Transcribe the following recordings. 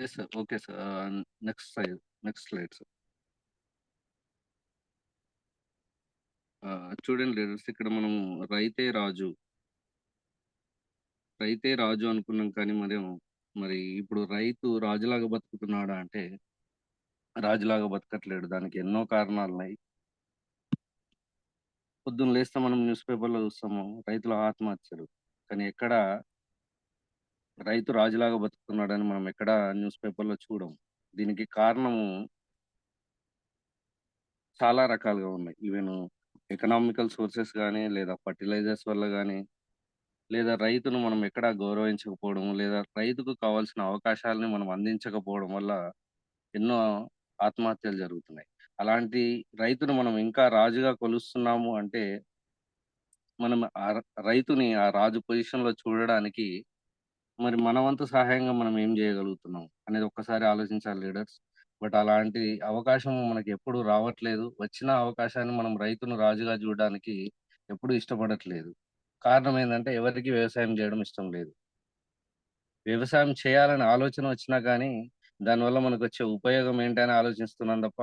Yes sir. Okay sir. Next next slide sir. చూడండి leaders, ఇక్కడ మనం రైతే రాజు, రైతే రాజు అనుకున్నాం కానీ మరి ఇప్పుడు రైతు రాజులాగా బతుకుతున్నాడా అంటే రాజులాగా బతకట్లేడు. దానికి ఎన్నో కారణాలున్నాయి. పొద్దున్న లేస్తే మనం న్యూస్ పేపర్‌లో చూస్తాము రైతుల ఆత్మహత్యలు. కానీ ఎక్కడ రైతు రాజులాగా బతుకుతున్నాడని మనం ఎక్కడా న్యూస్ పేపర్‌లో చూడం. దీనికి కారణము చాలా రకాలుగా ఉన్నాయి. ఈవెను ఎకనామికల్ సోర్సెస్ గాని, లేదా ఫర్టిలైజర్స్ వల్ల గాని, లేదా రైతును మనం ఎక్కడా గౌరవించకపోవడం, లేదా రైతుకు కావాల్సిన అవకాశాలని మనం అందించకపోవడం వల్ల ఎన్నో ఆత్మహత్యలు జరుగుతున్నాయి. అలాంటి రైతును మనం ఇంకా రాజుగా కొలుస్తున్నాము అంటే, మనం రైతుని ఆ రాజు పొజిషన్‌లో చూడడానికి మరి మన వంతు సహాయంగా మనం ఏం జేయగలుగుతున్నాం అనేది ఒక్కసారి ఆలోచించాలి లీడర్స్. బట్ అలాంటి అవకాశం మనకెప్పుడు రావట్లేదు. వచ్చిన అవకాశాన్ని మనం రైతును రాజుగా జూడడానికి ఎప్పుడు ఇష్టపడట్లేదు. కారణం ఏందంటే ఎవరికీ వ్యవసాయం జేయడం ఇష్టం లేదు. వ్యవసాయం చేయాలనే ఆలోచన వచ్చినా గానీ, దానివల్ల మనకొచ్చే ఉపయోగం ఏంటని ఆలోచిస్తున్నాం తప్ప,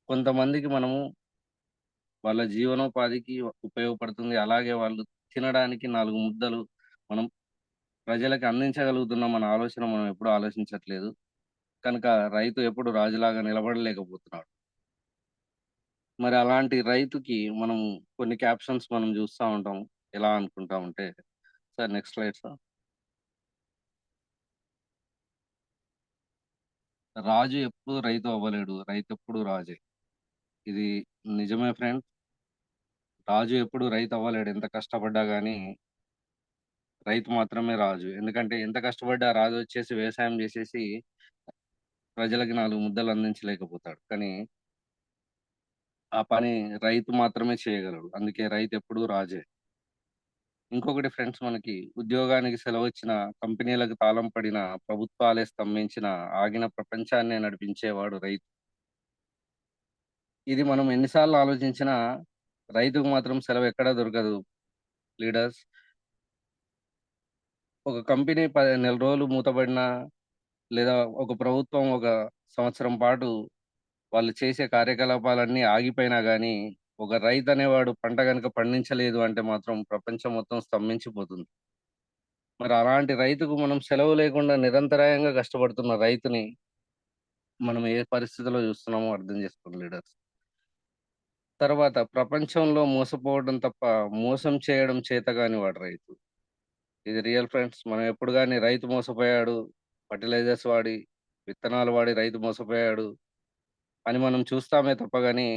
కొంతమందికి మనము వాళ్ళ జీవనోపాధికి ఉపయోగపడుతుంది. అలాగే వాళ్ళు తినడానికి 4 ముద్దలు మనం ప్రజలకి అందించగలుగుతున్నామన్న ఆలోచన మనం ఎప్పుడూ ఆలోచించట్లేదు. కనుక రైతు ఎప్పుడు రాజులాగా నిలబడలేకపోతున్నాడు. మరి అలాంటి రైతుకి మనం కొన్ని క్యాప్షన్స్ మనం జూస్తా ఉంటాం. ఎలా అనుకుంటామంటే సార్ నెక్స్ట్ స్లైడ్ సార్. రాజు ఎప్పుడు రైతు అవ్వలేడు. రైతెప్పుడు రాజే. ఇది నిజమే ఫ్రెండ్స్. రాజు ఎప్పుడు రైతు అవ్వలేడు. ఎంత కష్టపడ్డా గాని రైతు మాత్రమే రాజు. ఎందుకంటే ఎంత కష్టపడ్డా రాజొచ్చేసి వ్యవసాయం జేసేసి ప్రజలకి 4 ముద్దలు అందించలేకపోతాడు. కానీ ఆ పని రైతు మాత్రమే చేయగలడు. అందుకే రైతెప్పుడూ రాజే. ఇంకొకటి ఫ్రెండ్స్, మనకి ఉద్యోగానికి సెలవొచ్చిన, కంపెనీలకు తాళం పడిన, ప్రభుత్వాలే స్తంభించిన, ఆగిన ప్రపంచాన్నే నడిపించేవాడు రైతు. ఇది మనం ఎన్ని సార్లు ఆలోచించినా రైతుకు మాత్రం సెలవెక్కడా దొరకదు లీడర్స్. ఒక కంపెనీ నెల రోజులు మూతబడినా, లేదా ఒక ప్రభుత్వం ఒక సంవత్సరం పాటు వాళ్ళు చేసే కార్యకలాపాలన్నీ ఆగిపోయినా గానీ, ఒక రైతనేవాడు పంట గనక పండించలేదు అంటే మాత్రం ప్రపంచం మొత్తం స్తంభించిపోతుంది. మరి అలాంటి రైతుకు మనం సెలవు లేకుండా నిరంతరాయంగా కష్టపడుతున్న రైతుని మనం ఏ పరిస్థితిలో చూస్తున్నామో అర్థం చేసుకోండి లీడర్స్. తర్వాత ప్రపంచంలో మోసపోవడం తప్ప మోసం చేయడం చేతగాని వాడు రైతు. ఇది రియల్ ఫ్రెండ్స్. మనం ఎప్పుడు గాని రైతు మోసపోయాడు, ఫర్టిలైజర్స్ వాడి, విత్తనాలు వాడి రైతు మోసపోయాడు అని మనం చూస్తామే తప్ప గాని,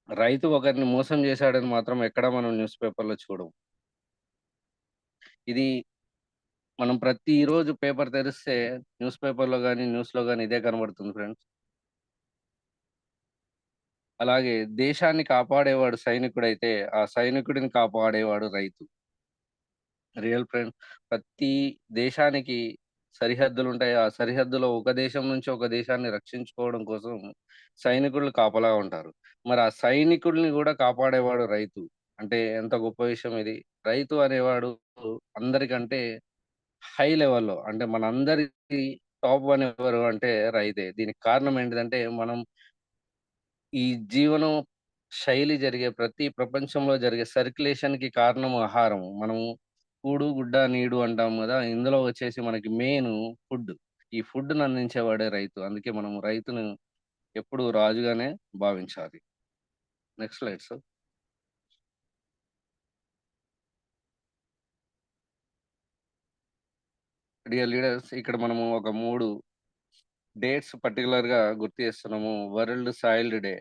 రైతు ఒకరిని మోసం చేశాడని మాత్రం ఎక్కడ మనం న్యూస్ పేపర్‌లో చూడం. ఇది మనం ప్రతిరోజు పేపర్ తెరిస్తే న్యూస్ పేపర్‌లో గాని, న్యూస్‌లో గాని ఇదే కనబడుతుంది ఫ్రెండ్స్. అలాగే దేశాన్ని కాపాడేవాడు సైనికుడైతే, ఆ సైనికుడిని కాపాడేవాడు రైతు. Real friends. ప్రతి దేశానికి సరిహద్దులుంటాయి. ఆ సరిహద్దులో ఒక దేశం నుంచి ఒక దేశాన్ని రక్షించుకోవడం కోసం సైనికులు కాపలా ఉంటారు. మరి ఆ సైనికుడిని గూడా కాపాడేవాడు రైతు. అంటే ఎంత గొప్ప విషయం ఇది. రైతు అనేవాడు అందరికంటే హై లెవెల్‌లో, అంటే మనందరికీ టాప్ వన్ ఎవరు అంటే రైతే. దీనికి కారణం ఏంటిదంటే, మనం ఈ జీవనం శైలి జరిగే ప్రతి ప్రపంచంలో జరిగే సర్క్యులేషన్‌కి కారణం ఆహారం. మనము కూడు, గుడ్డ, నీడు అంటాం గదా! ఇందులో వచ్చేసి మనకి మెయిను ఫుడ్. ఈ ఫుడ్‌ని అందించేవాడే రైతు. అందుకే మనం రైతును ఎప్పుడు రాజుగానే భావించాలి. Next slide sir. Dear leaders, ఇక్కడ మనము ఒక 3 డేట్స్ పర్టిక్యులర్‌గా గుర్తు చేస్తున్నాము. World soiled day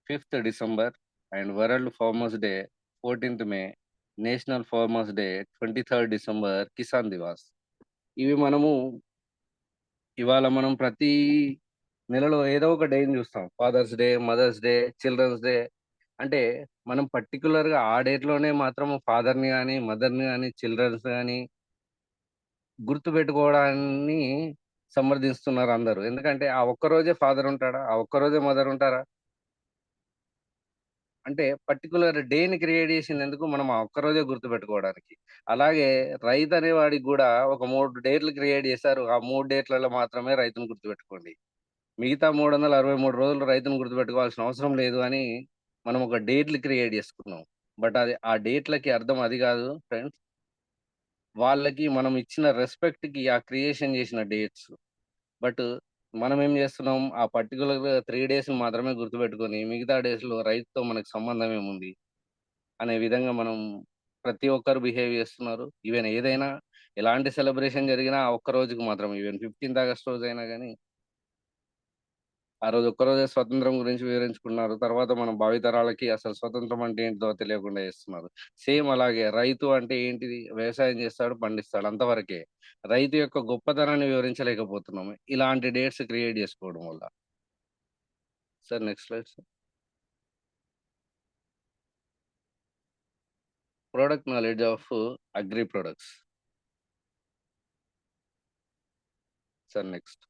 fifth December and world farmers day 14థ్ May, national farmers day 23rd December, Kisan Diwas. ఇవి ఇవాళ మనం ప్రతి నెలలో ఏదో ఒక డేని చూస్తాం. Father's day, mother's day, children's day. అంటే మనం పర్టిక్యులర్‌గా ఆ డేట్‌లోనే మాత్రం ఫాదర్‌ని గాని, మదర్‌ని గాని, చిల్డ్రన్స్ గాని గుర్తుపెట్టుకోవడాన్ని సమర్థిస్తున్నారందరూ. ఎందుకంటే ఆ ఒక్కరోజే ఫాదర్ ఉంటాడా? ఆ ఒక్కరోజే మదర్ ఉంటారా? అంటే పర్టిక్యులర్ డేని క్రియేట్ చేసిందెందుకు? మనం ఆ ఒక్కరోజే గుర్తుపెట్టుకోవడానికి. అలాగే రైతనేవాడికి గూడా ఒక 3 డేట్లు క్రియేట్ చేశారు. ఆ 3 డేట్లలో మాత్రమే రైతుని గుర్తుపెట్టుకోండి. మిగతా 363 రోజులు రైతుని గుర్తుపెట్టుకోవాల్సిన అవసరం లేదు అని మనం ఒక డేట్లు క్రియేట్ చేసుకున్నాం. బట్ అది ఆ డేట్‌లకి అర్థం అది గాదు ఫ్రెండ్స్. వాళ్ళకి మనం ఇచ్చిన రెస్పెక్ట్‌కి ఆ క్రియేషన్ చేసిన డేట్స్. బట్ మనమేం జేస్తున్నాం, ఆ పర్టిక్యులర్ 3 డేస్‌ని మాత్రమే గుర్తుపెట్టుకొని, మిగతా డేస్‌లో రైతుతో మనకు సంబంధం ఏముంది? అనే విధంగా మనం ప్రతి ఒక్కరు బిహేవ్ జేస్తున్నారు. ఈవెన్ ఏదైనా ఎలాంటి సెలబ్రేషన్ జరిగినా ఆ ఒక్క రోజుకి మాత్రమే. ఈవెన్ 15థ్ ఆగస్ట్ రోజైనా గాని, ఆ రోజు ఒక్కరోజే స్వతంత్రం గురించి వివరించుకున్నారు. తర్వాత మన భావితరాలకి అసలు స్వతంత్రం అంటే ఏంటిదో తెలియకుండా చేస్తున్నారు. సేమ్ అలాగే రైతు అంటే ఏంటిది? వ్యవసాయం చేస్తాడు, పండిస్తాడు అంతవరకే. రైతు యొక్క గొప్పతనాన్ని వివరించలేకపోతున్నాము. ఇలాంటి డేట్స్ క్రియేట్ జేసుకోవడం వల్ల. Sir next slide sir. Product knowledge of agri products. Sir next.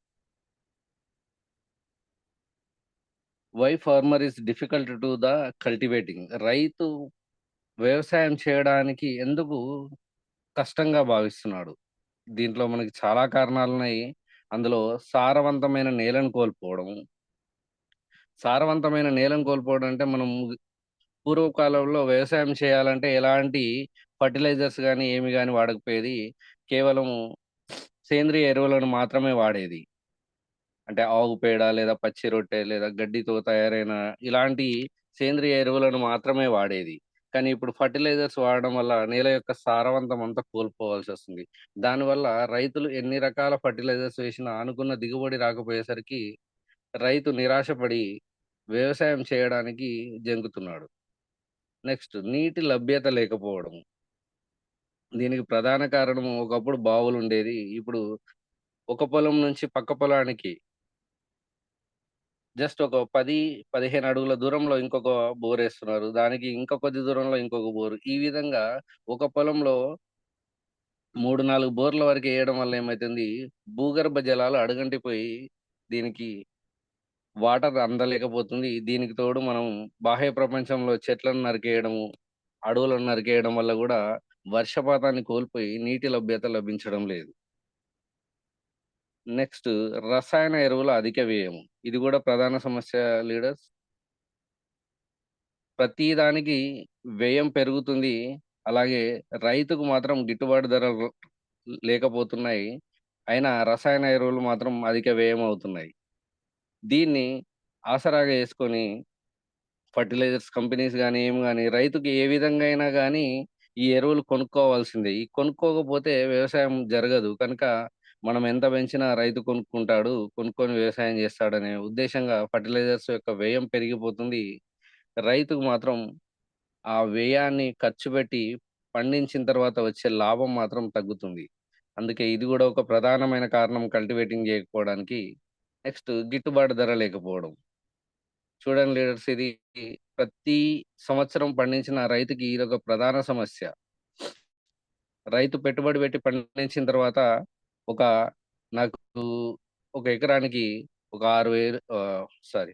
Why farmer is difficult to the cultivating. రైతు వ్యవసాయం చేయడానికి ఎందుకు కష్టంగా భావిస్తున్నాడు? దీంట్లో మనకి చాలా కారణాలున్నాయి. అందులో సారవంతమైన నేలను కోల్పోవడం. సారవంతమైన నేలను కోల్పోవడం అంటే మనం పూర్వకాలంలో వ్యవసాయం చేయాలంటే ఎలాంటి ఫెర్టిలైజర్స్ గాని, ఏమి గాని వాడకపోయేది. కేవలం సేంద్రియ ఎరువులను మాత్రమే వాడేది. అంటే ఆవు పేడ లేదా పచ్చి రొట్టె లేదా గడ్డితో తయారైన ఇలాంటి సేంద్రియ ఎరువులను మాత్రమే వాడేది. కానీ ఇప్పుడు ఫెర్టిలైజర్స్ వాడడం వల్ల నేల యొక్క సారవంతం అంతా కోల్పోవాల్సొస్తుంది. దానివల్ల రైతులు ఎన్ని రకాల ఫెర్టిలైజర్స్ వేసినా అనుకున్న దిగుబడి రాకపోయేసరికి రైతు నిరాశపడి వ్యవసాయం చేయడానికి జంకుతున్నాడు. నెక్స్ట్ నీటి లభ్యత లేకపోవడం. దీనికి ప్రధాన కారణం ఒకప్పుడు బావులుండేది. ఇప్పుడు ఒక పొలం నుంచి పక్క పొలానికి జస్ట్ ఒక 10, 15 అడుగుల దూరంలో ఇంకొక బోరేస్తున్నారు. దానికి ఇంకా కొద్ది దూరంలో ఇంకొక బోరు. ఈ విధంగా ఒక పొలంలో 3, 4 బోర్ల వరకు ఎయడం వల్ల ఏమైతుంది, భూగర్భ జలాలు అడుగంటిపోయి దీనికి వాటర్ అందలేకపోతుంది. దీనికి తోడు మనం బాహ్య ప్రపంచంలో చెట్లను నరికేయడము, అడవులను నరికేయడం వల్ల గూడా వర్షపాతాన్ని కోల్పోయి నీటి లభ్యత లభించడం లేదు. నెక్స్ట్ రసాయన ఎరువుల అధిక వ్యయం. ఇది గూడా ప్రధాన సమస్య లీడర్స్. ప్రతి దానికి వ్యయం పెరుగుతుంది. అలాగే రైతుకు మాత్రం గిట్టుబాటు ధరలు లేకపోతున్నాయి. అయినా రసాయన ఎరువులు మాత్రం అధిక వ్యయం అవుతున్నాయి. దీన్ని ఆసరాగా యేసుకొని ఫెర్టిలైజర్స్ కంపెనీస్ గాని, ఏమి గాని రైతుకి ఏ విధంగా అయినా గాని ఈ ఎరువులు కొనుక్కోవాల్సిందే. ఈ కొనుక్కోకపోతే వ్యవసాయం జరగదు. కనుక మనం ఎంత పెంచినా రైతు కొనుక్కుంటాడు. కొనుక్కొని వ్యవసాయం చేస్తాడనే ఉద్దేశంగా ఫెర్టిలైజర్స్ యొక్క వ్యయం పెరిగిపోతుంది. రైతుకు మాత్రం ఆ వ్యయాన్ని ఖర్చు పెట్టి పండించిన తర్వాత వచ్చే లాభం మాత్రం తగ్గుతుంది. అందుకే ఇది గూడా ఒక ప్రధానమైన కారణం కల్టివేటింగ్ జేయకపోవడానికి. నెక్స్ట్ గిట్టుబాటు ధర లేకపోవడం. చూడండి లీడర్స్, ఇది ప్రతి సంవత్సరం పండించిన రైతుకి ఇదొక ప్రధాన సమస్య. రైతు పెట్టుబడి పెట్టి పండించిన తర్వాత ఒక నాకు ఒక ఎకరానికి ఒక 6,000 సారీ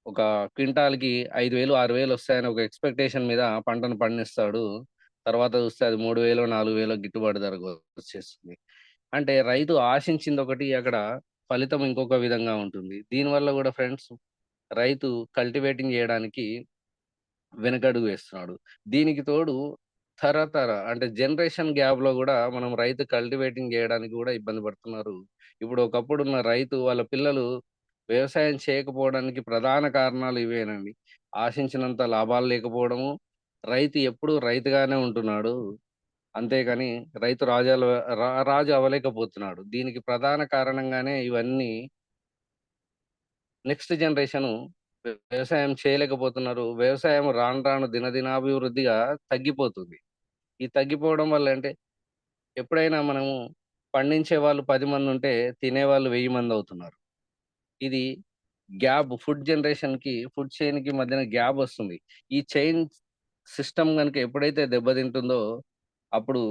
ఒక క్వింటాల్‌కి 5,000, 6,000 వస్తాయని ఒక ఎక్స్‌పెక్టేషన్ మీద పంటను పండిస్తాడు. తర్వాత చూస్తే అది 3,000, 4,000 గిట్టుబాటు ధరకు వచ్చేస్తుంది. అంటే రైతు ఆశించిందొకటి, అక్కడ ఫలితం ఇంకొక విధంగా ఉంటుంది. దీనివల్ల గూడా ఫ్రెండ్స్ రైతు కల్టివేటింగ్ జేయడానికి వెనకడుగు వేస్తున్నాడు. దీనికి తోడు అంటే జనరేషన్ గ్యాప్‌లో గూడా మనం రైతు కల్టివేటింగ్ జేయడానికి గూడా ఇబ్బంది పడుతున్నారు. ఇప్పుడు ఒకప్పుడున్న రైతు వాళ్ళ పిల్లలు వ్యవసాయం చేయకపోవడానికి ప్రధాన కారణాలు ఇవేనండి. ఆశించినంత లాభాలు లేకపోవడము, రైతు ఎప్పుడూ రైతుగానే ఉంటున్నాడు. అంతేగాని రైతు రాజు అవ్వలేకపోతున్నాడు. దీనికి ప్రధాన కారణంగానే ఇవన్నీ. నెక్స్ట్ జనరేషను వ్యవసాయం చేయలేకపోతున్నారు. వ్యవసాయం రాను రాను దినదినాభివృద్ధిగా తగ్గిపోతుంది. ఈ తగ్గిపోవడం వల్ల అంటే ఎప్పుడైనా మనము పండించే వాళ్ళు 10 మందుంటే తినేవాళ్ళు 1000 మందవుతున్నారు. ఇది ఫుడ్ చైన్‌కి మధ్యన గ్యాపొస్తుంది. ఈ చైన్ సిస్టమ్ గనుక ఎప్పుడైతే దెబ్బతింటుందో అప్పుడు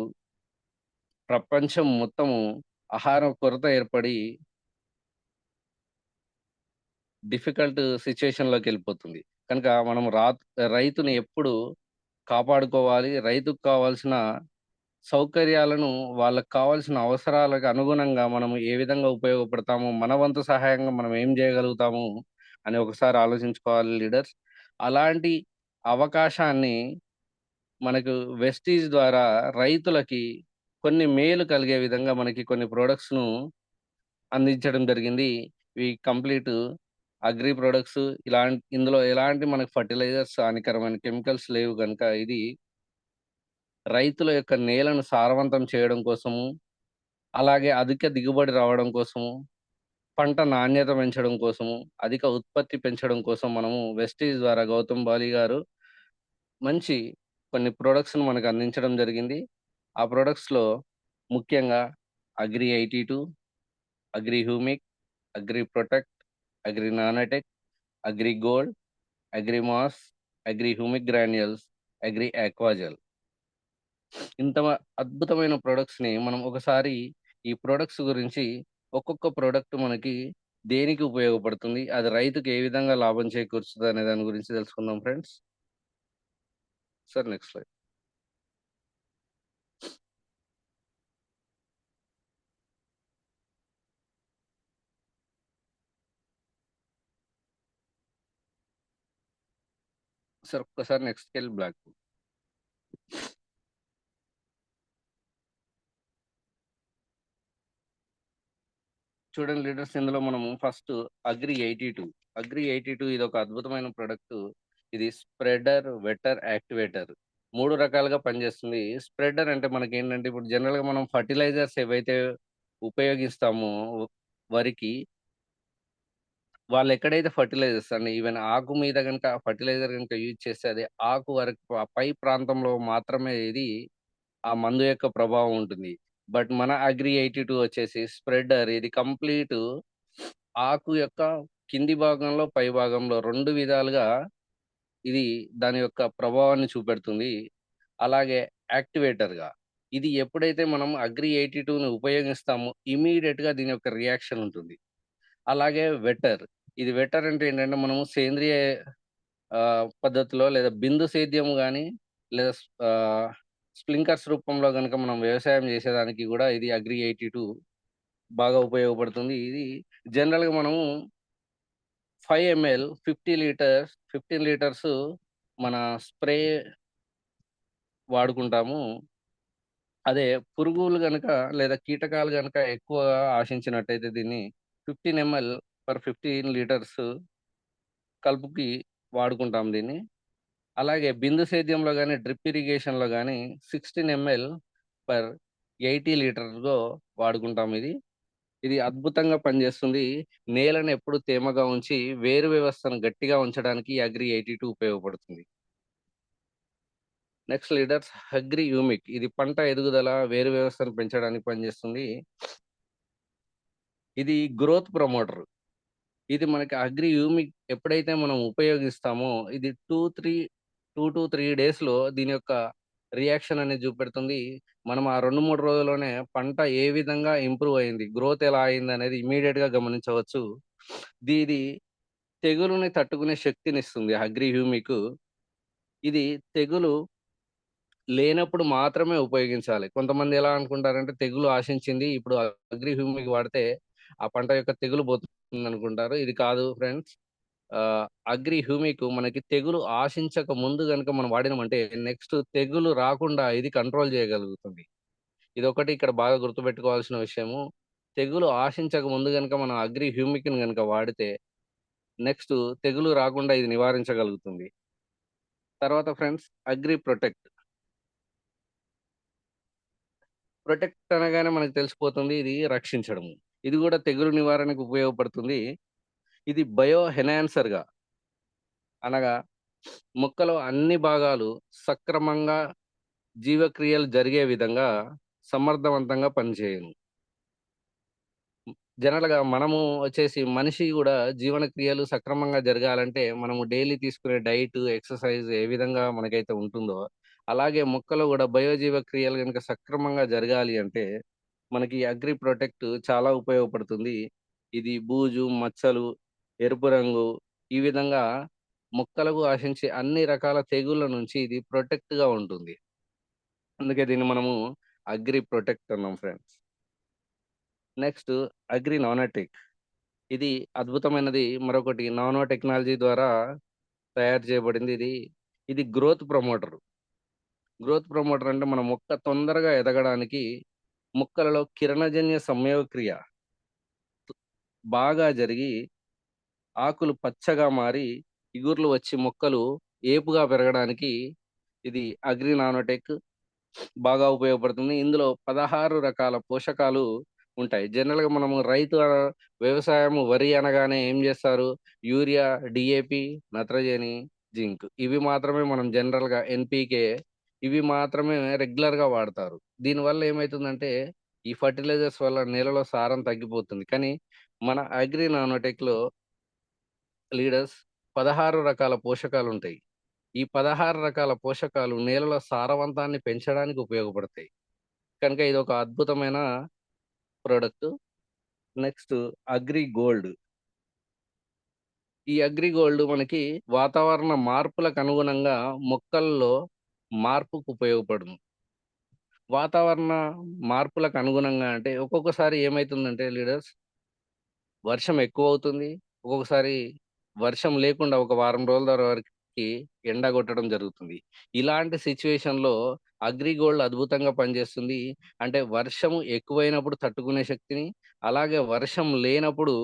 ప్రపంచం మొత్తము ఆహారం కొరత ఏర్పడి డిఫికల్ట్ సిట్యుయేషన్‌లోకెళ్ళిపోతుంది. కనుక మనం రైతుని ఎప్పుడు కాపాడుకోవాలి. రైతుకు కావాల్సిన సౌకర్యాలను వాళ్ళకి కావాల్సిన అవసరాలకు అనుగుణంగా మనం ఏ విధంగా ఉపయోగపడతాము, మన వంతు సహాయంగా మనం ఏం చేయగలుగుతాము అని ఒకసారి ఆలోచించుకోవాలి లీడర్స్. అలాంటి అవకాశాన్ని మనకు వెస్టీజ్ ద్వారా రైతులకి కొన్ని మేలు కలిగే విధంగా మనకి కొన్ని ప్రొడక్ట్స్‌ను అందించడం జరిగింది. ఇవి కంప్లీట్ అగ్రి ప్రొడక్ట్స్ ఇందులో ఎలాంటి మనకు ఫెర్టిలైజర్స్, హానికరమైన కెమికల్స్ లేవు గనుక ఇది రైతుల యొక్క నేలను సారవంతం చేయడం కోసము, అలాగే అధిక దిగుబడి రావడం కోసము, పంట నాణ్యత పెంచడం కోసము, అధిక ఉత్పత్తి పెంచడం కోసం మనము వెస్టీజ్ ద్వారా గౌతమ్ బాలి గారు మంచి కొన్ని ప్రొడక్ట్స్‌ని మనకు అందించడం జరిగింది. ఆ ప్రొడక్ట్స్‌లో ముఖ్యంగా agri 82, agri humic, agri protect, agri nanotech, agri gold, agri mass, agri humic granules, agri Aquagel. ఇంత అద్భుతమైన ప్రొడక్ట్స్‌ని మనం ఒకసారి ఈ ప్రొడక్ట్స్ గురించి ఒక్కొక్క ప్రొడక్ట్ మనకి దేనికి ఉపయోగపడుతుంది? అది రైతుకి ఏ విధంగా లాభం చేకూరుస్తదనే దాని గురించి తెలుసుకుందాం friends. Sir next slide. Sir ఒక్కసారి నెక్స్ట్‌కెళ్ళి బ్లాక్. చూడండి లీడర్స్, ఇందులో మనము ఫస్ట్ అగ్రి 82. అగ్రి 82 ఇదొక అద్భుతమైన ప్రొడక్టు. ఇది స్ప్రెడర్, వెటర్, యాక్టివేటర్ 3 రకాలుగా పనిచేస్తుంది. స్ప్రెడర్ అంటే మనకేంటంటే ఇప్పుడు జనరల్‌గా మనం ఫెర్టిలైజర్స్ ఏవైతే ఉపయోగిస్తామో వరికి, వాళ్ళెక్కడైతే ఫెర్టిలైజర్స్ అండి ఈవెన్ ఆకు మీద గనుక ఫెర్టిలైజర్ గనుక యూజ్ చేస్తే అది ఆకు వరకు ఆ పై ప్రాంతంలో మాత్రమే ఇది ఆ మందు యొక్క ప్రభావం ఉంటుంది. బట్ మన అగ్రి 82 వచ్చేసి స్ప్రెడర్, ఇది కంప్లీటు ఆకు యొక్క కింది భాగంలో, పై భాగంలో 2 విధాలుగా ఇది దాని యొక్క ప్రభావాన్ని చూపెడుతుంది. అలాగే యాక్టివేటర్‌గా ఇది ఎప్పుడైతే మనం అగ్రి 82ని ఉపయోగిస్తామో ఇమ్మీడియేట్‌గా దీని యొక్క రియాక్షన్ ఉంటుంది. అలాగే వెటర్ అంటే ఏంటంటే మనము సేంద్రియ పద్ధతిలో లేదా బిందు సేద్యం గాని, లేదా స్ప్రింక్లర్స్ రూపంలో గనుక మనం వ్యవసాయం చేసేదానికి గూడా ఇది అగ్రి 82 బాగా ఉపయోగపడుతుంది. ఇది జనరల్‌గా మనము 5 ఎంఎల్ 15 లీటర్స్ మన స్ప్రే వాడుకుంటాము. అదే పురుగులు గనక లేదా కీటకాలు గనక ఎక్కువగా ఆశించినట్టయితే దీన్ని 15 ఎంఎల్ పర్ 15 లీటర్స్ కలుపుకి వాడుకుంటాం దీన్ని. అలాగే బిందు సేద్యంలో గాని, డ్రిప్ ఇరిగేషన్‌లో గాని 16 ఎంఎల్ పర్ 80 లీటర్స్‌లో వాడుకుంటాం ఇది. ఇది అద్భుతంగా పనిచేస్తుంది. నేలను ఎప్పుడు తేమగా ఉంచి, వేరు వ్యవస్థను గట్టిగా ఉంచడానికి ఈ అగ్రి 82 ఉపయోగపడుతుంది. నెక్స్ట్ లీడర్స్ అగ్రి హ్యూమిక్, ఇది పంట ఎదుగుదల, వేరు వ్యవస్థను పెంచడానికి పనిచేస్తుంది. ఇది గ్రోత్ ప్రమోటర్. ఇది మనకి అగ్రి హ్యూమిక్ ఎప్పుడైతే మనం ఉపయోగిస్తామో ఇది 2-3 డేస్‌లో దీని యొక్క రియాక్షన్ అనేది చూపెడుతుంది. మనం ఆ 2, 3 రోజుల్లోనే పంట ఏ విధంగా ఇంప్రూవ్ అయింది, గ్రోత్ ఎలా అయిందనేది ఇమ్మీడియేట్‌గా గమనించవచ్చు. ఇది తెగులుని తట్టుకునే శక్తినిస్తుంది అగ్రి హ్యూమిక్. ఇది తెగులు లేనప్పుడు మాత్రమే ఉపయోగించాలి. కొంతమంది ఎలా అనుకుంటారంటే తెగులు ఆశించింది, ఇప్పుడు అగ్రి హ్యూమిక్ వాడితే ఆ పంట యొక్క తెగులు పోతుందనుకుంటారు. ఇది కాదు ఫ్రెండ్స్. అగ్రి హ్యూమిక్ మనకి తెగులు ఆశించక ముందు గనుక మనం వాడినామంటే నెక్స్ట్ తెగులు రాకుండా ఇది కంట్రోల్ చేయగలుగుతుంది. ఇదొకటి ఇక్కడ బాగా గుర్తుపెట్టుకోవాల్సిన విషయము. తెగులు ఆశించక ముందు గనుక మనం అగ్రి హ్యూమిక్‌ని గనుక వాడితే నెక్స్ట్ తెగులు రాకుండా ఇది నివారించగలుగుతుంది. తర్వాత ఫ్రెండ్స్ అగ్రి ప్రొటెక్ట్. ప్రొటెక్ట్ అనగానే మనకు తెలిసిపోతుంది ఇది రక్షించడము. ఇది గూడా తెగులు నివారణకు ఉపయోగపడుతుంది. ఇది బయో ఎన్హాన్సర్‌గా అనగా మొక్కలో అన్ని భాగాలు సక్రమంగా జీవక్రియలు జరిగే విధంగా సమర్థవంతంగా పనిచేయును. జనరల్‌గా మనము వచ్చేసి మనిషి గూడా జీవన క్రియలు సక్రమంగా జరగాలంటే మనము డైలీ తీసుకునే డైట్, ఎక్సర్‌సైజ్ ఏ విధంగా మనకైతే ఉంటుందో, అలాగే మొక్కలో గూడా బయోజీవ క్రియలు గనుక సక్రమంగా జరగాలి అంటే మనకి అగ్రి ప్రొటెక్ట్ చాలా ఉపయోగపడుతుంది. ఇది బూజు, మచ్చలు, ఎరుపు రంగు ఈ విధంగా మొక్కలకు ఆశించే అన్ని రకాల తెగుళ్ళ నుంచి ఇది ప్రొటెక్ట్‌గా ఉంటుంది. అందుకే దీన్ని మనము అగ్రి ప్రొటెక్ట్ అన్నాం ఫ్రెండ్స్. Next agri nanotech. ఇది అద్భుతమైనది. మరొకటి నానో టెక్నాలజీ ద్వారా తయారు చేయబడింది ఇది. ఇది గ్రోత్ ప్రమోటర్ అంటే మన మొక్క తొందరగా ఎదగడానికి మొక్కలలో కిరణజన్య సంయోగక్రియ బాగా జరిగి ఆకులు పచ్చగా మారి ఇగుర్లు వచ్చి మొక్కలు ఏపుగా పెరగడానికి ఇది అగ్రి నానోటెక్ బాగా ఉపయోగపడుతుంది. ఇందులో 16 రకాల పోషకాలు ఉంటాయి. జనరల్‌గా మనము రైతు వ్యవసాయం వరి అనగానే ఏం జేస్తారు? యూరియా, డీఏపీ, నత్రజని, జింక్ ఇవి మాత్రమే మనం జనరల్‌గా ఎన్‌పీకే ఇవి మాత్రమే రెగ్యులర్‌గా వాడతారు. దీనివల్ల ఏమైతుందంటే, ఈ ఫెర్టిలైజర్స్ వల్ల నేలలో సారం తగ్గిపోతుంది. కానీ మన అగ్రి నానోటెక్‌లో లీడర్స్ 16 రకాల పోషకాలుంటాయి. ఈ 16 రకాల పోషకాలు నేలలో సారవంతాన్ని పెంచడానికి ఉపయోగపడతాయి. కనుక ఇదొక అద్భుతమైన ప్రొడక్ట్. Next agri gold. ఈ అగ్రి గోల్డ్ మనకి వాతావరణ మార్పులకు అనుగుణంగా మొక్కల్లో మార్పుకు ఉపయోగపడును. వాతావరణ మార్పులకు అనుగుణంగా అంటే ఒక్కొక్కసారి ఏమైతుందంటే లీడర్స్ వర్షం ఎక్కువవుతుంది. ఒక్కొక్కసారి వర్షం లేకుండా ఒక వారం రోజుల వరకి ఎండ గొట్టడం జరుగుతుంది. ఇలాంటి సిట్యుయేషన్‌లో అగ్రిగోల్డ్ అద్భుతంగా పనిచేస్తుంది. అంటే వర్షము ఎక్కువైనప్పుడు తట్టుకునే శక్తిని, అలాగే వర్షం లేనప్పుడు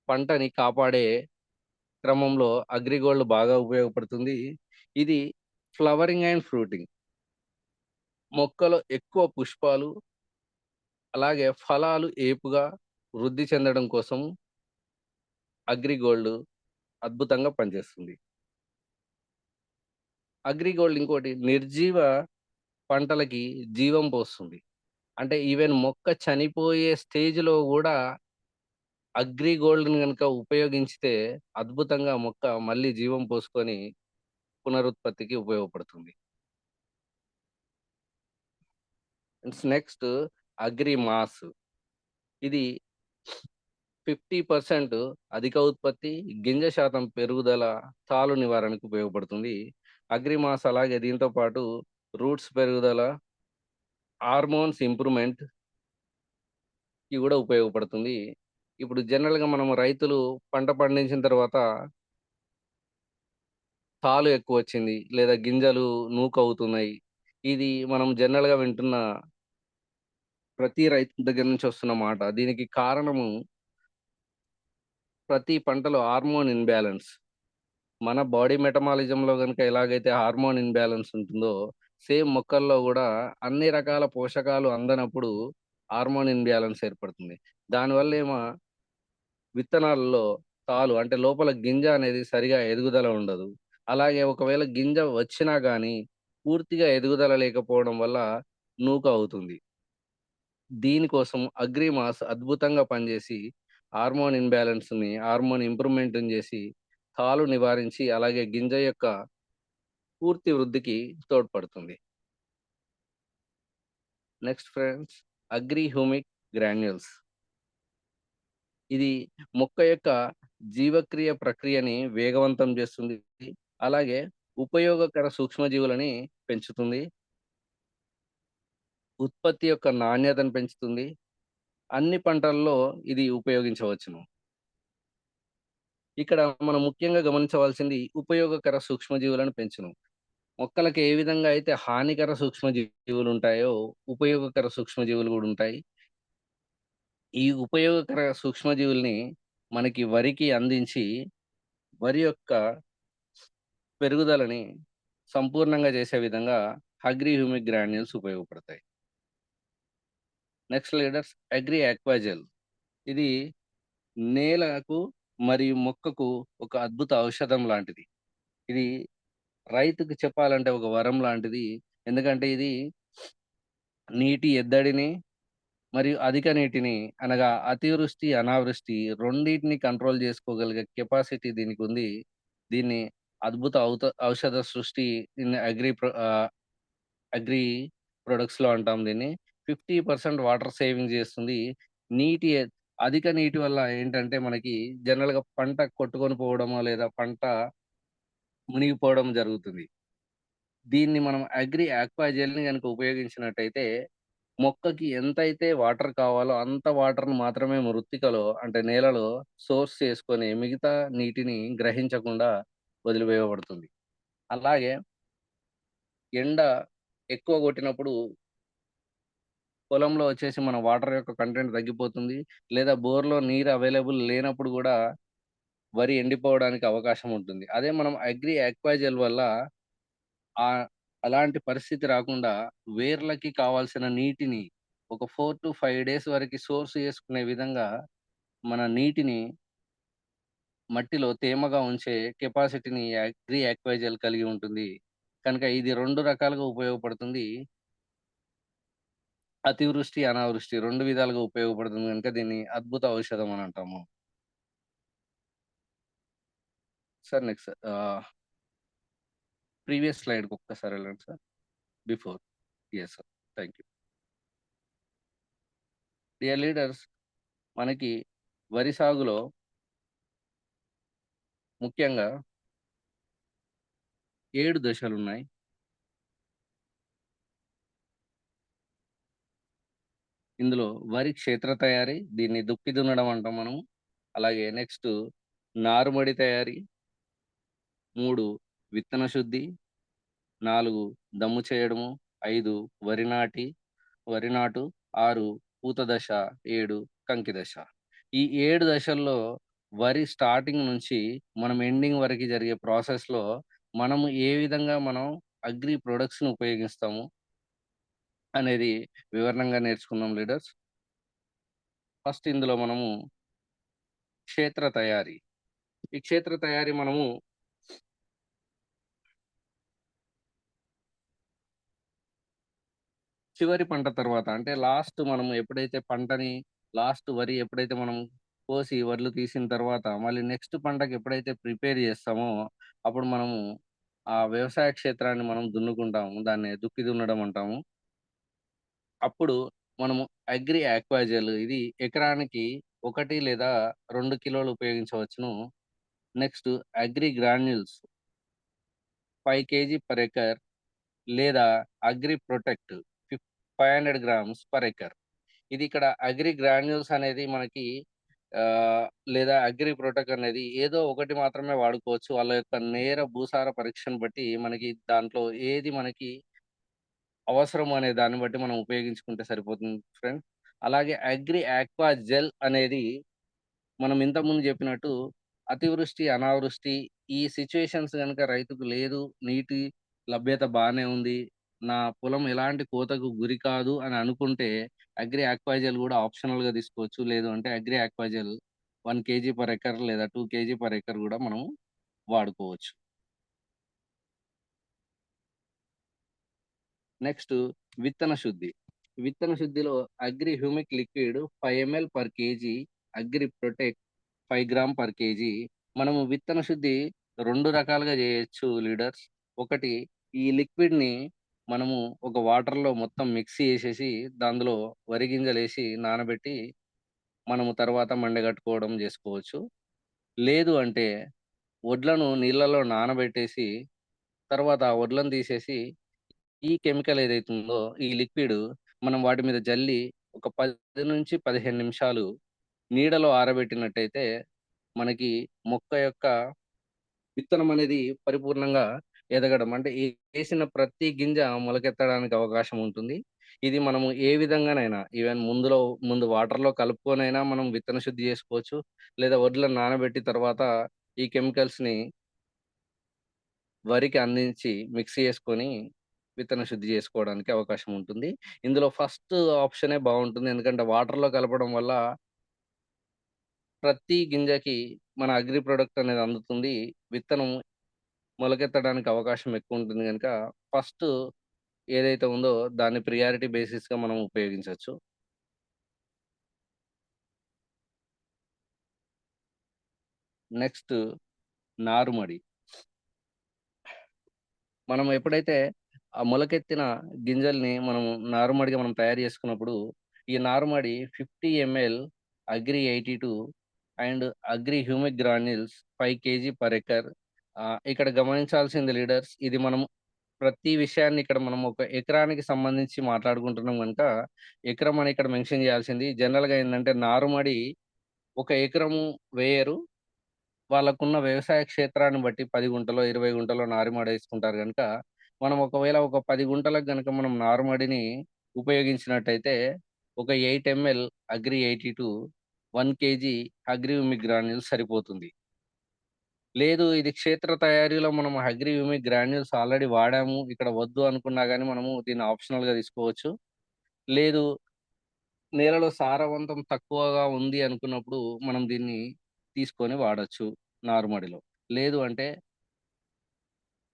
పంటని కాపాడే క్రమంలో అగ్రిగోల్డ్ బాగా ఉపయోగపడుతుంది. ఇది ఫ్లవరింగ్ అండ్ ఫ్రూటింగ్. మొక్కలో ఎక్కువ పుష్పాలు, అలాగే ఫలాలు ఏపుగా వృద్ధి చెందడం కోసం అగ్రిగోల్డ్ అద్భుతంగా పనిచేస్తుంది. అగ్రిగోల్డ్ ఇంకోటి నిర్జీవ పంటలకి జీవం పోస్తుంది. అంటే ఈవెన్ మొక్క చనిపోయే స్టేజ్‌లో గూడా అగ్రిగోల్డ్‌ని గనుక ఉపయోగించితే అద్భుతంగా మొక్క మళ్ళీ జీవం పోసుకొని పునరుత్పత్తికి ఉపయోగపడుతుంది. Next agri mass. ఇది 50% అధిక ఉత్పత్తి, గింజ శాతం పెరుగుదల, తాలు నివారణకు ఉపయోగపడుతుంది. అగ్రి మాస్ అలాగే దీంతో పాటు రూట్స్ పెరుగుదల, హార్మోన్స్ ఇంప్రూవ్‌మెంట్‌కి గూడా ఉపయోగపడుతుంది. ఇప్పుడు జనరల్‌గా మనము రైతులు పంట పండించిన తర్వాత తాలు ఎక్కువొచ్చింది, లేదా గింజలు నూకవుతున్నాయి. ఇది మనం జనరల్‌గా వింటున్న ప్రతి రైతు దగ్గర నుంచి వస్తున్న మాట. దీనికి కారణము ప్రతి పంటలో హార్మోన్ ఇన్‌బాలెన్స్. మన బాడీ మెటబాలిజంలో గనుక ఎలాగైతే హార్మోన్ ఇన్‌బాలెన్స్ ఉంటుందో, సేమ్ మొక్కల్లో గూడా అన్ని రకాల పోషకాలు అందనప్పుడు హార్మోన్ ఇన్‌బాలెన్స్ ఏర్పడుతుంది. దానివల్లేమో విత్తనాల్లో అంటే లోపల గింజ అనేది సరిగా ఎదుగుదల ఉండదు. అలాగే ఒకవేళ గింజ వచ్చినా గానీ, పూర్తిగా ఎదుగుదల లేకపోవడం వల్ల నూక అవుతుంది. దీనికోసం అగ్రిమాస్ అద్భుతంగా పనిచేసి, హార్మోన్ ఇంప్రూవ్‌మెంట్‌ని జేసి, తాలు నివారించి, అలాగే గింజ యొక్క పూర్తి వృద్ధికి తోడ్పడుతుంది. Next friends agri humic granules. ఇది మొక్క యొక్క జీవక్రియ ప్రక్రియని వేగవంతం చేస్తుంది. అలాగే ఉపయోగకర సూక్ష్మజీవులని పెంచుతుంది. ఉత్పత్తి యొక్క నాణ్యతను పెంచుతుంది. అన్ని పంటల్లో ఇది ఉపయోగించవచ్చును. ఇక్కడ మనం ముఖ్యంగా గమనించవలసింది ఉపయోగకర సూక్ష్మజీవులను పెంచును. మొక్కలకి ఏ విధంగా అయితే హానికర సూక్ష్మజీవులుంటాయో, ఉపయోగకర సూక్ష్మజీవులు గూడా ఉంటాయి. ఈ ఉపయోగకర సూక్ష్మజీవుల్ని మనకి వరికి అందించి, వరి యొక్క పెరుగుదలని సంపూర్ణంగా చేసే విధంగా అగ్రి హ్యూమిక్ గ్రాన్యూల్స్ ఉపయోగపడతాయి. Next leaders agri Aquagel. ఇది నేలకు మరియు మొక్కకు ఒక అద్భుత ఔషధం లాంటిది. ఇది రైతుకి చెప్పాలంటే ఒక వరం లాంటిది. ఎందుకంటే ఇది నీటి ఎద్దడిని మరియు అధిక నీటిని అనగా అతివృష్టి, అనావృష్టి రెండిటిని కంట్రోల్ చేసుకోగలిగే కెపాసిటీ దీనికుంది. దీన్ని అద్భుత ఔషధ సృష్టి ఇన్ అగ్రి ప్రొడక్ట్స్‌లో అంటాం దీన్ని. 50% వాటర్ సేవింగ్ చేస్తుంది. నీటి ఎ అధిక నీటి వల్ల ఏంటంటే మనకి జనరల్‌గా పంట కొట్టుకొని పోవడమో లేదా పంట మునిగిపోవడం జరుగుతుంది. దీన్ని మనం అగ్రి ఆక్వా జెల్‌ని గనుక ఉపయోగించినట్టయితే, మొక్కకి ఎంతైతే వాటర్ కావాలో అంత వాటర్‌ని మాత్రమే మృత్తికలో అంటే నేలలో సోర్స్ చేసుకొని మిగతా నీటిని గ్రహించకుండా వదిలివేయబడుతుంది. అలాగే ఎండ ఎక్కువ కొట్టినప్పుడు పొలంలో వచ్చేసి మన వాటర్ యొక్క కంటెంట్ తగ్గిపోతుంది. లేదా బోర్‌లో నీరు అవైలబుల్ లేనప్పుడు గూడా వరి ఎండిపోవడానికి అవకాశం ఉంటుంది. అదే మనం అగ్రి ఆక్వా జెల్ వల్ల ఆహ్, అలాంటి పరిస్థితి రాకుండా వేర్లకి కావాల్సిన నీటిని ఒక 4-5 డేస్ వరకి సోర్స్ చేసుకునే విధంగా మన నీటిని మట్టిలో తేమగా ఉంచే కెపాసిటీని అగ్రి ఆక్వా జెల్ కలిగి ఉంటుంది. కనుక ఇది 2 రకాలుగా ఉపయోగపడుతుంది. అతివృష్టి, అనావృష్టి 2 విధాలుగా ఉపయోగపడుతుంది గనుక దీన్ని అద్భుత ఔషధం అని అంటాము. సార్ నెక్స్ట్ ప్రీవియస్ స్లైడ్‌కి ఒక్కసారి ఎళ్ళండి sir. Before. Yes sir. Thank you. Dear leaders, మనకి వరి సాగులో ముఖ్యంగా 7 దశలున్నాయి. ఇందులో వరి క్షేత్ర తయారీ, దీన్ని దుక్కి దున్నడం అంటాం మనము. అలాగే నెక్స్టు నారుమడి తయారీ, 3 విత్తన శుద్ధి, 4 దమ్ము చేయడము, 5 వరి నాటి వరి నాటు, 6 పూత దశ, 7 కంకి దశ. ఈ 7 దశల్లో వరి స్టార్టింగ్ నుంచి మనం ఎండింగ్ వరకి జరిగే ప్రాసెస్‌లో మనము ఏ విధంగా మనం అగ్రి ప్రొడక్ట్స్‌ని ఉపయోగిస్తాము అనేది వివరణంగా నేర్చుకుందాం లీడర్స్. ఫస్ట్ ఇందులో మనము క్షేత్ర తయారీ. ఈ క్షేత్ర తయారీ మనము చివరి పంట తర్వాత అంటే లాస్ట్ మనం ఎప్పుడైతే పంటని లాస్ట్ వరి ఎప్పుడైతే మనం కోసి వడ్లు తీసిన తర్వాత మళ్ళీ నెక్స్ట్ పంటకి ఎప్పుడైతే ప్రిపేర్ చేస్తామో అప్పుడు మనము ఆ వ్యవసాయ క్షేత్రాన్ని మనం దున్నుకుంటాము. దాన్ని దుక్కి దున్నడం అంటాము. అప్పుడు మనము అగ్రి ఆక్వాజెల్ ఇది ఎకరానికి 1 లేదా 2 కిలోలు ఉపయోగించవచ్చును. Next agri granules 5 KG per acre లేదా agri protect 500 grams per acre. ఇది ఇక్కడ అగ్రి గ్రాన్యూల్స్ అనేది మనకి ఆహ్, లేదా అగ్రి ప్రొటెక్ట్ అనేది ఏదో ఒకటి మాత్రమే వాడుకోవచ్చు. వాళ్ళ యొక్క నేర భూసార పరీక్షను బట్టి మనకి దాంట్లో ఏది మనకి అవసరం అనే దాన్ని బట్టి మనం ఉపయోగించుకుంటే సరిపోతుంది ఫ్రెండ్స్. అలాగే అగ్రి ఆక్వా జెల్ అనేది మనం ఇంతకుముందు చెప్పినట్టు అతివృష్టి, అనావృష్టి ఈ సిట్యుయేషన్స్ గనుక రైతుకు లేదు, నీటి లభ్యత బానే ఉంది, నా పొలం ఎలాంటి కోతకు గురి కాదు అని అనుకుంటే అగ్రి ఆక్వాజెల్ గూడా ఆప్షనల్‌గా తీసుకోవచ్చు. లేదు అంటే agri Aquagel 1 KG per acre లేదా 2 కేజీ పర్ ఎకర్ గూడా మనం వాడుకోవచ్చు. నెక్స్ట్ విత్తన శుద్ధి. విత్తన శుద్ధిలో agri humic liquid 5 ML per KG, agri protect 5 gram per KG. మనము విత్తన శుద్ధి 2 రకాలుగా జేయొచ్చు లీడర్స్. ఒకటి ఈ లిక్విడ్‌ని మనము ఒక వాటర్‌లో మొత్తం మిక్స్ చేసేసి దాందులో వరి గింజలేసి నానబెట్టి మనము తర్వాత మండగట్టుకోవడం జేసుకోవచ్చు. లేదు అంటే వడ్లను నీళ్ళలో నానబెట్టేసి తర్వాత ఆ వడ్లను తీసేసి ఈ కెమికల్ ఏదైతే ఉందో, ఈ లిక్విడ్ మనం వాటి మీద జల్లి ఒక 10-15 నిమిషాలు నీడలో ఆరబెట్టినట్టయితే, మనకి మొక్క యొక్క విత్తనం అనేది పరిపూర్ణంగా ఎదగడం అంటే ఏసిన ప్రతి గింజ మొలకెత్తడానికి అవకాశం ఉంటుంది. ఇది మనము ఏ విధంగానైనా ఈవెన్ ముందు వాటర్‌లో కలుపుకొనైనా మనం విత్తన శుద్ధి చేసుకోవచ్చు. లేదా వడ్లను నానబెట్టి తర్వాత ఈ కెమికల్స్‌ని వరికి అందించి మిక్స్ చేసుకొని విత్తన శుద్ధి చేసుకోవడానికి అవకాశం ఉంటుంది. ఇందులో ఫస్ట్ ఆప్షనే బావుంటుంది. ఎందుకంటే వాటర్‌లో కలపడం వల్ల ప్రతి గింజకి మన అగ్రి ప్రొడక్ట్ అనేది అందుతుంది. విత్తనం మొలకెత్తడానికి అవకాశం ఎక్కువుంటుంది గనుక ఫస్ట్ ఏదైతే ఉందో దాన్ని ప్రియారిటీ బేసిస్‌గా మనం ఉపయోగించొచ్చు. నెక్స్ట్ నారుమడి. మనం ఎప్పుడైతే ఆ మొలకెత్తిన గింజల్ని మనం నారుమడిగా తయారు చేసుకున్నప్పుడు, ఈ నారుమడి 50 ML agri 82 and agri humic granules 5 KG per acre ఇక్కడ గమనించాల్సింది లీడర్స్ ఇది మనం ప్రతి విషయాన్ని ఇక్కడ మనం ఒక ఎకరానికి సంబంధించి మాట్లాడుకుంటున్నాం గనుక, ఎకరం అని ఇక్కడ మెన్షన్ చేయాల్సింది. జనరల్‌గా ఏందంటే నారుమడి ఒక ఎకరము వేయరు. వాళ్ళకున్న వ్యవసాయ క్షేత్రాన్ని బట్టి 10 గుంటలో, 20 గుంటలో నారుమడేసుకుంటారు గనుక, మనం ఒకవేళ ఒక 10 గుంటలకు గనుక మనం నారుమడిని ఉపయోగించినట్టయితే, ఒక 8 ML agri 82, 1 KG agri humic granules సరిపోతుంది. లేదు ఇది క్షేత్ర తయారీలో మనం అగ్రి హ్యూమిక్ గ్రాన్యూల్స్ ఆల్రెడీ వాడాము. ఇక్కడ వద్దు అనుకున్నా గాని మనము దీన్ని ఆప్షనల్‌గా తీసుకోవచ్చు. లేదు నేలలో సారవంతం తక్కువగా ఉంది అనుకున్నప్పుడు మనం దీన్ని తీసుకొని వాడొచ్చు నారుమడిలో. లేదు అంటే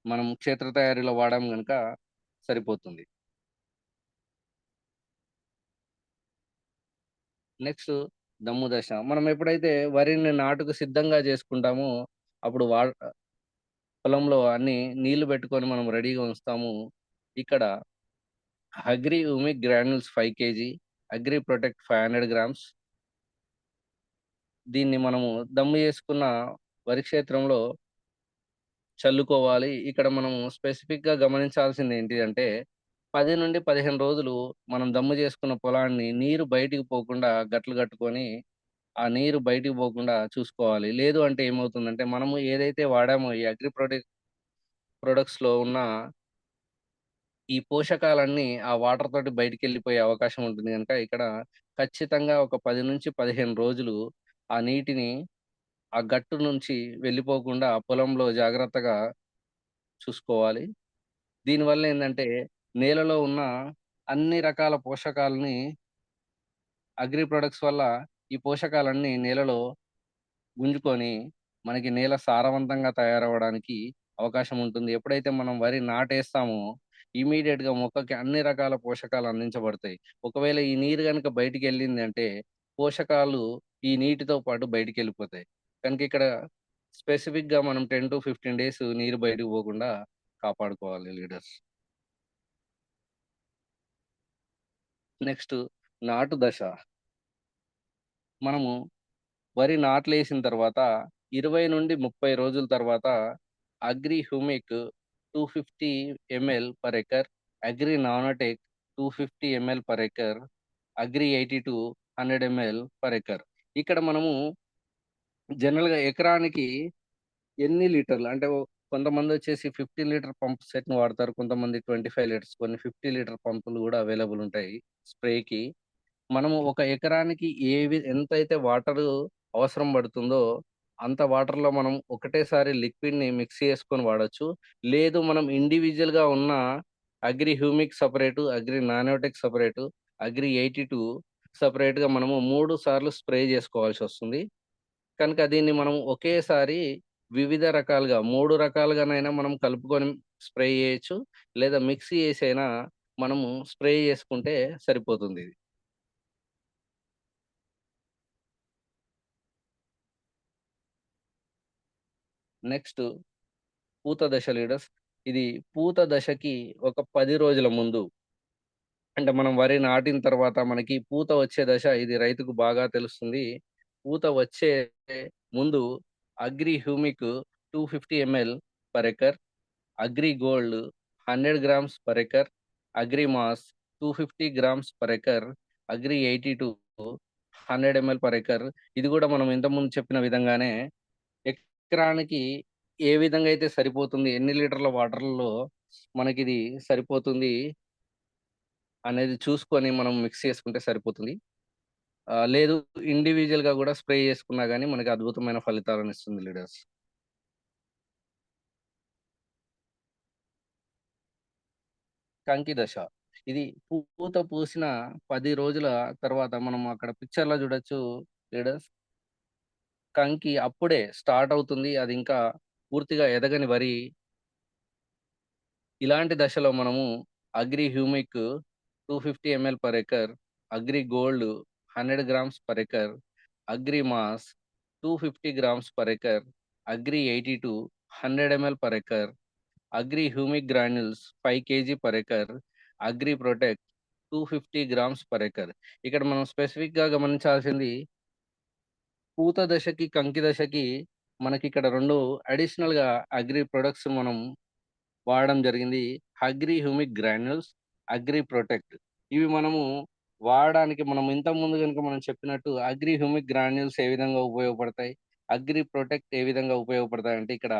మనం క్షేత్ర తయారీలో వాడాం గనుక సరిపోతుంది. నెక్స్ట్ దమ్ము దశ. మనం ఎప్పుడైతే వరిని నాటుకు సిద్ధంగా చేసుకుంటామో అప్పుడు పొలంలో అన్నీ నీళ్లు పెట్టుకొని మనం రెడీగా ఉంచుతాము. ఇక్కడ agri humic granules 5 KG, agri protect 500 grams దీన్ని మనము దమ్ము చేసుకున్న వరి క్షేత్రంలో చల్లుకోవాలి. ఇక్కడ మనం స్పెసిఫిక్‌గా గమనించాల్సింది ఏంటిదంటే 10-15 రోజులు మనం దమ్ము చేసుకున్న పొలాన్ని నీరు బయటికి పోకుండా గట్లు కట్టుకొని, ఆ నీరు బయటికి పోకుండా చూసుకోవాలి. లేదు అంటే ఏమవుతుందంటే మనము ఏదైతే వాడామో ఈ ప్రొడక్ట్స్‌లో ఉన్న ఈ పోషకాలన్నీ ఆ వాటర్ తోటి బయటికెళ్ళిపోయే అవకాశం ఉంటుంది గనుక, ఇక్కడ ఖచ్చితంగా ఒక 10-15 రోజులు ఆ నీటిని ఆ గట్టు నుంచి వెళ్ళిపోకుండా పొలంలో జాగ్రత్తగా చూసుకోవాలి. దీనివల్ల ఏందంటే, నేలలో ఉన్న అన్ని రకాల పోషకాలని అగ్రి ప్రొడక్ట్స్ వల్ల ఈ పోషకాలన్నీ నేలలో గుంజుకొని, మనకి నేల సారవంతంగా తయారవ్వడానికి అవకాశం ఉంటుంది. ఎప్పుడైతే మనం వరి నాటేస్తామో, ఇమ్మీడియేట్‌గా మొక్కకి అన్ని రకాల పోషకాలు అందించబడతాయి. ఒకవేళ ఈ నీరు గనుక బయటికెళ్ళిందంటే, పోషకాలు ఈ నీటితో పాటు బయటికెళ్ళిపోతాయి. కనుక ఇక్కడ స్పెసిఫిక్‌గా మనం 10-15 డేస్ నీరు బయటకు పోకుండా కాపాడుకోవాలి లీడర్స్. నెక్స్ట్ నాటు దశ. మనము వరి నాట్లేసిన తర్వాత 20-30 రోజుల తర్వాత agri humic 250 ML per acre, agri nanotech 250 ML per acre, agri 82 100 ML per acre. ఇక్కడ మనము జనరల్‌గా ఎకరానికి ఎన్ని లీటర్లు అంటే కొంతమందొచ్చేసి 15 లీటర్ పంప్ సెట్‌ని వాడతారు. కొంతమంది 25 లీటర్స్, కొన్ని 50 లీటర్ పంపులు గూడా అవైలబుల్ ఉంటాయి స్ప్రేకి. మనము ఒక ఎకరానికి ఎంతైతే వాటరు అవసరం పడుతుందో, అంత వాటర్‌లో మనం ఒకటేసారి లిక్విడ్‌ని మిక్స్ చేసుకొని వాడొచ్చు. లేదు మనం ఇండివిడ్యుయల్‌గా ఉన్న agri humic separate, agri nanotech separate, agri 82 సెపరేట్‌గా మనము 3 సార్లు స్ప్రే చేసుకోవాల్సొస్తుంది. కనుక దీన్ని మనం ఒకేసారి వివిధ రకాలుగా 3 రకాలుగానైనా మనం కలుపుకొని స్ప్రే చేయొచ్చు. లేదా మిక్స్ చేసైనా మనము స్ప్రే చేసుకుంటే సరిపోతుందిది. నెక్స్ట్ పూత దశ లీడర్స్. ఇది పూత దశకి ఒక 10 రోజుల ముందు అంటే మనం వరి నాటిన తర్వాత మనకి పూత వచ్చే దశ ఇది రైతుకు బాగా తెలుస్తుంది. పూత వచ్చే ముందు agri humic 250 ML per acre, agri gold 100 grams per acre, agri mass 250 grams per acre, agri 82 100 ML per acre. ఇది కూడా మనం ఇంతకుముందు చెప్పిన విధంగానే ఎకరానికి ఏ విధంగా అయితే సరిపోతుంది, ఎన్ని లీటర్ల వాటర్‌లో మనకిది సరిపోతుంది అనేది చూసుకొని మనం మిక్స్ చేసుకుంటే సరిపోతుంది. లేదు ఇండివిడ్యుయల్‌గా గూడా స్ప్రే చేసుకున్నా గాని మనకి అద్భుతమైన ఫలితాలనిస్తుంది లీడర్స్. కంకి దశ. ఇది పూత పూసిన 10 రోజుల తర్వాత మనం అక్కడ పిక్చర్‌లో చూడొచ్చు లీడర్స్. కంకి అప్పుడే స్టార్ట్ అవుతుంది. అది ఇంకా పూర్తిగా ఎదగని వరి ఇలాంటి దశలో మనము agri humic 250 ML per acre, agri gold 100 grams per acre, agri mass 250 grams per acre, agri 82 100 ML per acre, agri humic granules 5 KG per acre, agri protect 250 grams per acre. ఇక్కడ మనం స్పెసిఫిక్‌గా గమనించాల్సింది పూత దశకి, కంకి దశకి మనకిక్కడ 2 అడిషనల్‌గా అగ్రి ప్రొడక్ట్స్ మనం వాడడం జరిగింది. Agri humic granules, agri protect. ఇవి మనము వాడడానికి మనం ఇంతకుముందు గనుక మనం చెప్పినట్టు అగ్రి హ్యూమిక్ గ్రాన్యూల్స్ ఏ విధంగా ఉపయోగపడతాయి? అగ్రి ప్రొటెక్ట్ ఏ విధంగా ఉపయోగపడతాయంటే ఇక్కడ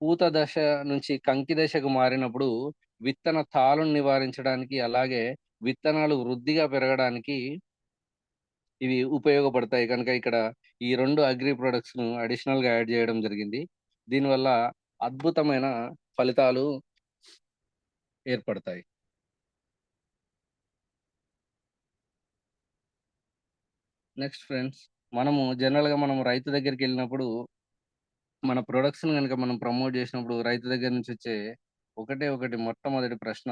పూత దశ నుంచి కంకి దశకు మారినప్పుడు విత్తన తాళును నివారించడానికి, అలాగే విత్తనాలు వృద్ధిగా పెరగడానికి ఇవి ఉపయోగపడతాయి కనుక ఇక్కడ ఈ 2 అగ్రి ప్రొడక్ట్స్‌ను అడిషనల్‌గా యాడ్ చేయడం జరిగింది. దీనివల్ల అద్భుతమైన ఫలితాలు ఏర్పడతాయి. నెక్స్ట్ ఫ్రెండ్స్, మనం రైతు దగ్గరికెళ్ళినప్పుడు మన ప్రొడక్ట్స్‌ని గనుక మనం ప్రమోట్ చేసినప్పుడు రైతు దగ్గర నుంచి వచ్చే ఒకటే ఒకటి మొట్టమొదటి ప్రశ్న,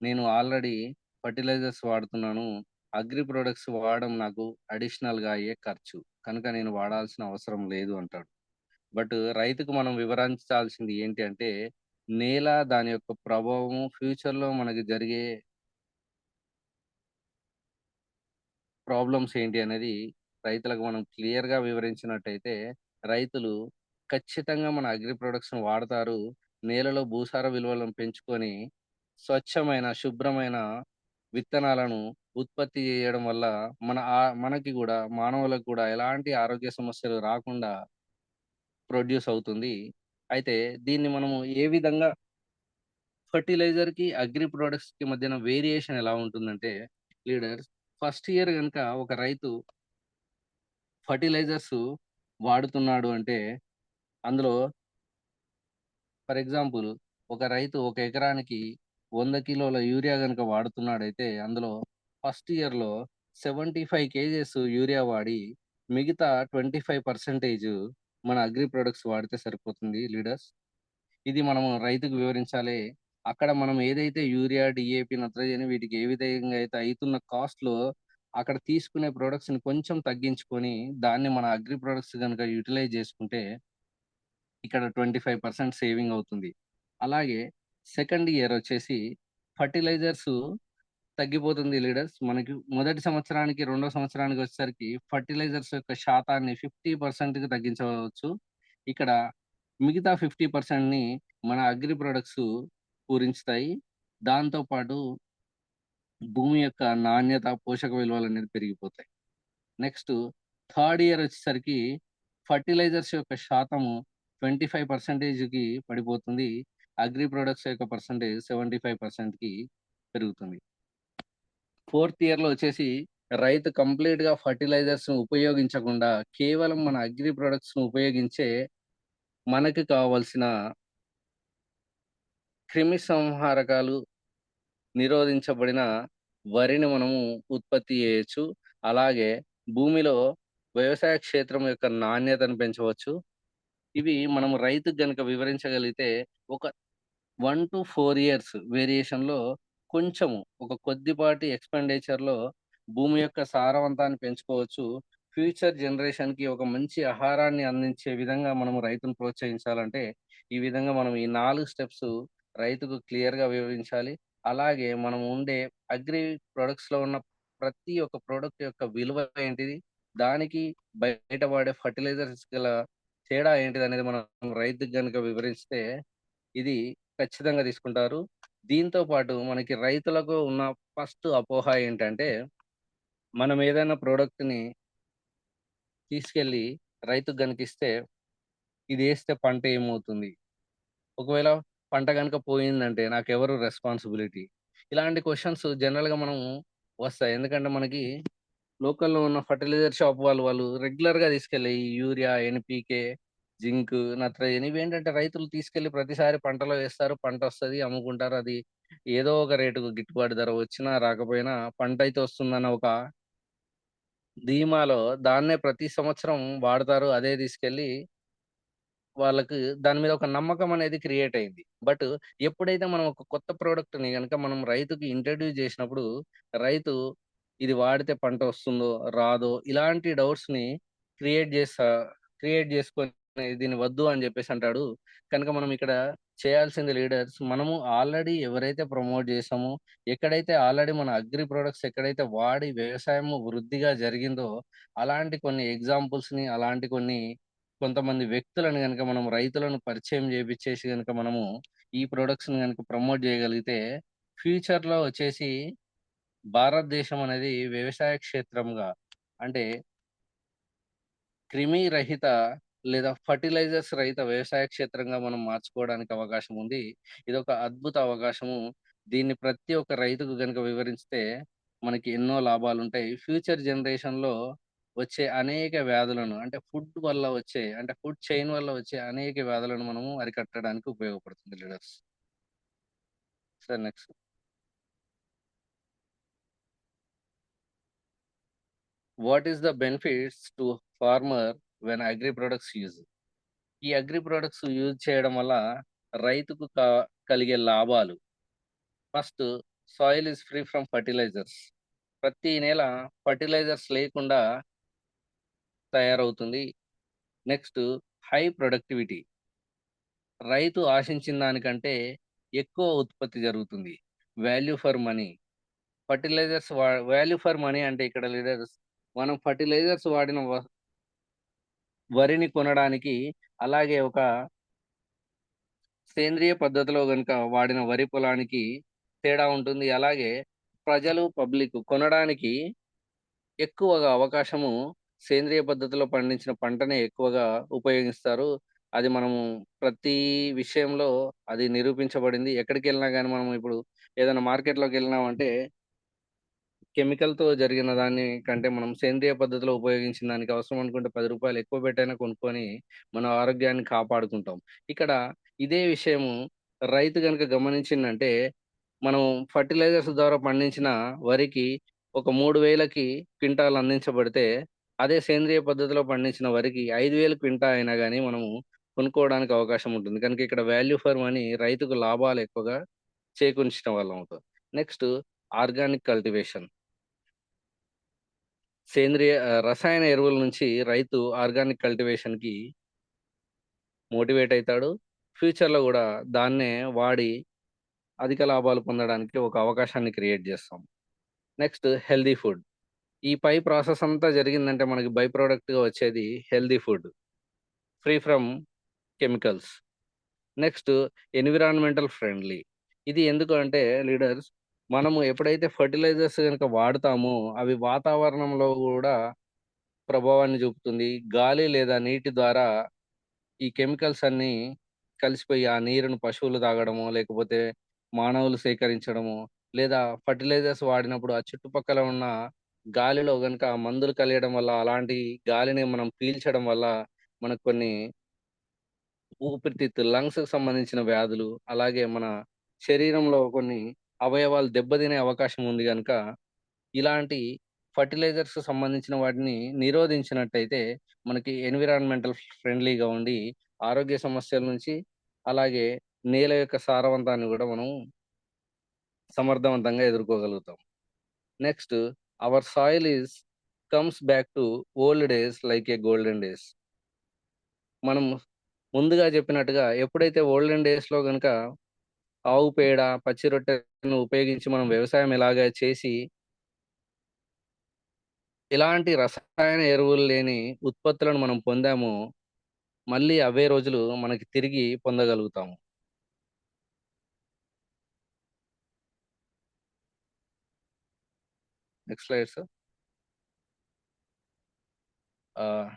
నేను ఆల్రెడీ ఫెర్టిలైజర్స్ వాడుతున్నాను. అగ్రి ప్రొడక్ట్స్ వాడడం నాకు అడిషనల్‌గా అయ్యే ఖర్చు. కనుక నేను వాడాల్సిన అవసరం లేదు అంటాడు. బట్ రైతుకు మనం వివరించాల్సింది ఏంటి అంటే, నేల, దాని యొక్క ప్రభావము, ఫ్యూచర్‌లో మనకి జరిగే ప్రాబ్లమ్స్ ఏంటి అనేది రైతులకు మనం క్లియర్‌గా వివరించినట్టయితే, రైతులు ఖచ్చితంగా మన అగ్రి ప్రొడక్ట్స్‌ని వాడతారు. నేలలో భూసార విలువలను పెంచుకొని, స్వచ్ఛమైన, శుభ్రమైన విత్తనాలను ఉత్పత్తి చేయడం వల్ల మనకి గూడా, మానవులకు గూడా ఎలాంటి ఆరోగ్య సమస్యలు రాకుండా ప్రొడ్యూస్ అవుతుంది. అయితే దీన్ని మనము ఏ విధంగా ఫెర్టిలైజర్‌కి, అగ్రి ప్రొడక్ట్స్‌కి మధ్యన వేరియేషన్ ఎలా ఉంటుందంటే లీడర్స్, ఫస్ట్ ఇయర్ గనుక ఒక రైతు ఫెర్టిలైజర్స్ వాడుతున్నాడు అంటే, అందులో ఫర్ ఎగ్జాంపుల్ ఒక రైతు ఒక ఎకరానికి 100 కిలోల యూరియా గనుక వాడుతున్నాడైతే, అందులో ఫస్ట్ ఇయర్‌లో 75 కేజీస్ యూరియా వాడి, మిగతా 25% మన అగ్రి ప్రొడక్ట్స్ వాడితే సరిపోతుంది లీడర్స్. ఇది మనము రైతుకు వివరించాలి. అక్కడ మనం ఏదైతే యూరియా, డీఏపీ, నత్రజని వీటికి ఏ విధంగా అయితే అయితున్న కాస్ట్‌లో అక్కడ తీసుకునే ప్రొడక్ట్స్‌ని కొంచెం తగ్గించుకొని, దాన్ని మన అగ్రి ప్రొడక్ట్స్ గనుక యుటిలైజ్ చేసుకుంటే, ఇక్కడ 25% సేవింగ్ అవుతుంది. అలాగే సెకండ్ ఇయర్ వచ్చేసి ఫెర్టిలైజర్స్ తగ్గిపోతుంది లీడర్స్. మనకి మొదటి సంవత్సరానికి, రెండో సంవత్సరానికి వచ్చేసరికి ఫెర్టిలైజర్స్ యొక్క శాతాన్ని 50%కి తగ్గించవచ్చు. ఇక్కడ మిగతా 50%ని మన అగ్రి ప్రొడక్ట్స్ పూరించుతాయి. దాంతో పాటు భూమి యొక్క నాణ్యత, పోషక విలువలనేది పెరిగిపోతాయి. నెక్స్ట్ థర్డ్ ఇయర్ వచ్చేసరికి ఫెర్టిలైజర్స్ యొక్క శాతము 25%కి పడిపోతుంది. అగ్రి ప్రొడక్ట్స్ యొక్క పర్సెంటేజ్ 75%కి పెరుగుతుంది. ఫోర్త్ ఇయర్‌లో వచ్చేసి రైతు కంప్లీట్‌గా ఫెర్టిలైజర్స్‌ని ఉపయోగించకుండా కేవలం మన అగ్రి ప్రొడక్ట్స్‌ని ఉపయోగించే మనకి కావాల్సిన క్రిమి సంహారకాలు నిరోధించబడిన వరిని మనము ఉత్పత్తి చేయొచ్చు. అలాగే భూమిలో వ్యవసాయ క్షేత్రం యొక్క నాణ్యతను పెంచవచ్చు. ఇవి మనం రైతుకు గనుక వివరించగలిగితే ఒక 1-4 ఇయర్స్ వేరియేషన్‌లో కొంచెము ఒక కొద్దిపాటి ఎక్స్‌పెండిచర్‌లో భూమి యొక్క సారవంతాన్ని పెంచుకోవచ్చు. ఫ్యూచర్ జనరేషన్‌కి ఒక మంచి ఆహారాన్ని అందించే విధంగా మనము రైతును ప్రోత్సహించాలంటే, ఈ విధంగా మనం ఈ 4 స్టెప్స్ రైతుకు క్లియర్‌గా వివరించాలి. అలాగే మనం ఉండే అగ్రి ప్రొడక్ట్స్‌లో ఉన్న ప్రతి ఒక్క ప్రొడక్ట్ యొక్క విలువ ఏంటిది? దానికి బయట వాడే ఫెర్టిలైజర్స్ గల తేడా ఏంటిదనేది మనం రైతుకి గనుక వివరిస్తే ఇది ఖచ్చితంగా తీసుకుంటారు. దీంతో పాటు మనకి రైతులకు ఉన్న ఫస్ట్ అపోహ ఏంటంటే, మనం ఏదైనా ప్రొడక్ట్‌ని తీసుకెళ్ళి రైతుకు గనుకిస్తే, ఇదేస్తే పంట ఏమవుతుంది? ఒకవేళ పంట గనుక పోయిందంటే నాకెవరు రెస్పాన్సిబిలిటీ? ఇలాంటి క్వెషన్స్ జనరల్‌గా మనం వస్తాయి. ఎందుకంటే మనకి లోకల్‌లో ఉన్న ఫెర్టిలైజర్ షాప్ వాళ్ళు రెగ్యులర్‌గా తీసుకెళ్ళే ఈ యూరియా, ఎన్‌పీకే, జింక్, నత్రజని ఇవేంటంటే రైతులు తీసుకెళ్ళి ప్రతిసారి పంటలో వేస్తారు. పంటొస్తది, అమ్ముకుంటారు. అది ఏదో ఒక రేటుకు గిట్టుబాటు ధర వచ్చినా, రాకపోయినా పంటైతే వస్తుందన్న ఒక ధీమాలో దాన్నే ప్రతి సంవత్సరం వాడతారు. అదే తీసుకెళ్ళి వాళ్ళకి దాని మీద ఒక నమ్మకం అనేది క్రియేట్ అయింది. బట్ ఎప్పుడైతే మనం ఒక కొత్త ప్రొడక్ట్‌ని గనుక మనం రైతుకి ఇంట్రొడ్యూస్ చేసినప్పుడు, రైతు ఇది వాడితే పంట వస్తుందో, రాదో ఇలాంటి డౌట్స్‌ని క్రియేట్ చేసా క్రియేట్ చేసుకొని దీన్ని వద్దు అని చెప్పేసి అంటాడు. కనుక మనం ఇక్కడ చేయాల్సింది లీడర్స్ మనము ఆల్రెడీ ఎవరైతే ప్రమోట్ చేసామో, ఎక్కడైతే ఆల్రెడీ మన అగ్రి ప్రొడక్ట్స్ ఎక్కడైతే వాడి వ్యవసాయము వృద్ధిగా జరిగిందో, అలాంటి కొన్ని ఎగ్జాంపుల్స్‌ని అలాంటి కొన్ని కొంతమంది వ్యక్తులను గనక మనం రైతులను పరిచయం చేపిచ్చేసి గనక మనము ఈ ప్రొడక్ట్స్‌ని గనక ప్రమోట్ చేయగలిగితే ఫ్యూచర్‌లో వచ్చేసి భారతదేశం అనేది వ్యవసాయ క్షేత్రంగా అంటే క్రిమి రహిత లేదా ఫర్టిలైజర్స్ రహిత వ్యవసాయ క్షేత్రంగా మనం మార్చుకోవడానికి అవకాశం ఉంది. ఇదొక అద్భుత అవకాశము. దీన్ని ప్రతి ఒక్క రైతుకు గనుక వివరిస్తే మనకి ఎన్నో లాభాలుంటాయి. ఫ్యూచర్ జనరేషన్‌లో వచ్చే అనేక వ్యాధులను అంటే ఫుడ్ వల్ల వచ్చే అంటే ఫుడ్ చైన్ వల్ల వచ్చే అనేక వ్యాధులను మనము అరికట్టడానికి ఉపయోగపడుతుంది leaders. Sir next. What is the benefits to farmer when agri products use? ఈ అగ్రి ప్రొడక్ట్స్ యూజ్ చేయడం వల్ల రైతుకు కలిగే లాభాలు. First, soil is free from fertilisers. ప్రతి నేల ఫర్టిలైజర్స్ లేకుండా తయారవుతుంది. Next, high productivity. రైతు ఆశించిన దానికంటే ఎక్కువ ఉత్పత్తి జరుగుతుంది. Value for money. Value for money అంటే ఇక్కడ లీడర్స్ మనం ఫర్టిలైజర్స్ వాడిన వరిని కొనడానికి అలాగే ఒక సేంద్రియ పద్ధతిలో గనుక వాడిన వరి పొలానికి తేడా ఉంటుంది. అలాగే పబ్లిక్ కొనడానికి ఎక్కువగా అవకాశము సేంద్రియ పద్ధతిలో పండించిన పంటనే ఎక్కువగా ఉపయోగిస్తారు. అది మనము ప్రతి విషయంలో అది నిరూపించబడింది. ఎక్కడికెళ్ళినా గాని మనం ఇప్పుడు ఏదైనా మార్కెట్‌లోకెళ్ళినామంటే కెమికల్‌తో జరిగిన దాన్ని కంటే మనం సేంద్రియ పద్ధతిలో ఉపయోగించిన దానికి అవసరం అనుకుంటే రూ. 10 ఎక్కువ పెట్టైనా కొనుక్కొని మన ఆరోగ్యాన్ని కాపాడుకుంటాం. ఇక్కడ ఇదే విషయము రైతు గనుక గమనించిండంటే, మనం ఫర్టిలైజర్స్ ద్వారా పండించిన వరికి ఒక 3000కి క్వింటాల్ అందించబడితే, అదే సేంద్రియ పద్ధతిలో పండించిన వరికి 5000 క్వింటా అయినా గాని మనము కొనుక్కోవడానికి అవకాశం ఉంటుంది. కనుక ఇక్కడ వాల్యూ ఫర్ మనీ రైతుకు లాభాలు ఎక్కువగా చేకూర్చడం వల్ల అవుతుంది. Next, organic cultivation. రసాయన ఎరువుల నుంచి రైతు ఆర్గానిక్ కల్టివేషన్‌కి మోటివేట్ అయితాడు. ఫ్యూచర్‌లో గూడా దాన్నే వాడి అధిక లాభాలు పొందడానికి ఒక అవకాశాన్ని క్రియేట్ జేస్తాం. Next, healthy food. ఈ ప్రాసెస్ అంతా జరిగిందంటే మనకి బై ప్రొడక్ట్‌గా వచ్చేది healthy food. Free from chemicals. Next, environmental friendly. ఇది ఎందుకు అంటే లీడర్స్ మనము ఎప్పుడైతే ఫెర్టిలైజర్స్ గనుక వాడతామో అవి వాతావరణంలో గూడా ప్రభావాన్ని చూపుతుంది. గాలి లేదా నీటి ద్వారా ఈ కెమికల్స్ అన్నీ కలిసిపోయి ఆ నీరును పశువులు తాగడమో, లేకపోతే మానవులు సేకరించడమో, లేదా ఫర్టిలైజర్స్ వాడినప్పుడు ఆ చుట్టుపక్కల ఉన్న గాలిలో గనుక మందులు కలియడం వల్ల, అలాంటి గాలిని మనం పీల్చడం వల్ల మనకు కొన్ని ఊపిరితిత్తులు, లంగ్స్‌కి సంబంధించిన వ్యాధులు, అలాగే మన శరీరంలో కొన్ని అవయవాలు దెబ్బతినే అవకాశం ఉంది గనుక ఇలాంటి ఫర్టిలైజర్స్ సంబంధించిన వాటిని నిరోధించినట్టయితే, మనకి ఎన్విరాన్మెంటల్ ఫ్రెండ్లీగా ఉండి, ఆరోగ్య సమస్యల నుంచి, అలాగే నేల యొక్క సారవంతాన్ని గూడా మనం సమర్థవంతంగా ఎదుర్కోగలుగుతాం. Next, our soil comes back to old days like a golden days. మనం ముందుగా చెప్పినట్టుగా ఎప్పుడైతే ఓల్డెన్ డేస్‌లో గనుక ఆవు పేడ, పచ్చి రొట్టెను ఉపయోగించి మనం వ్యవసాయం ఎలాగా చేసి ఎలాంటి రసాయన ఎరువులు లేని ఉత్పత్తులను మనం పొందామో, మళ్ళీ అవే రోజులు మనకి తిరిగి పొందగలుగుతాము. Next slide sir. Ah,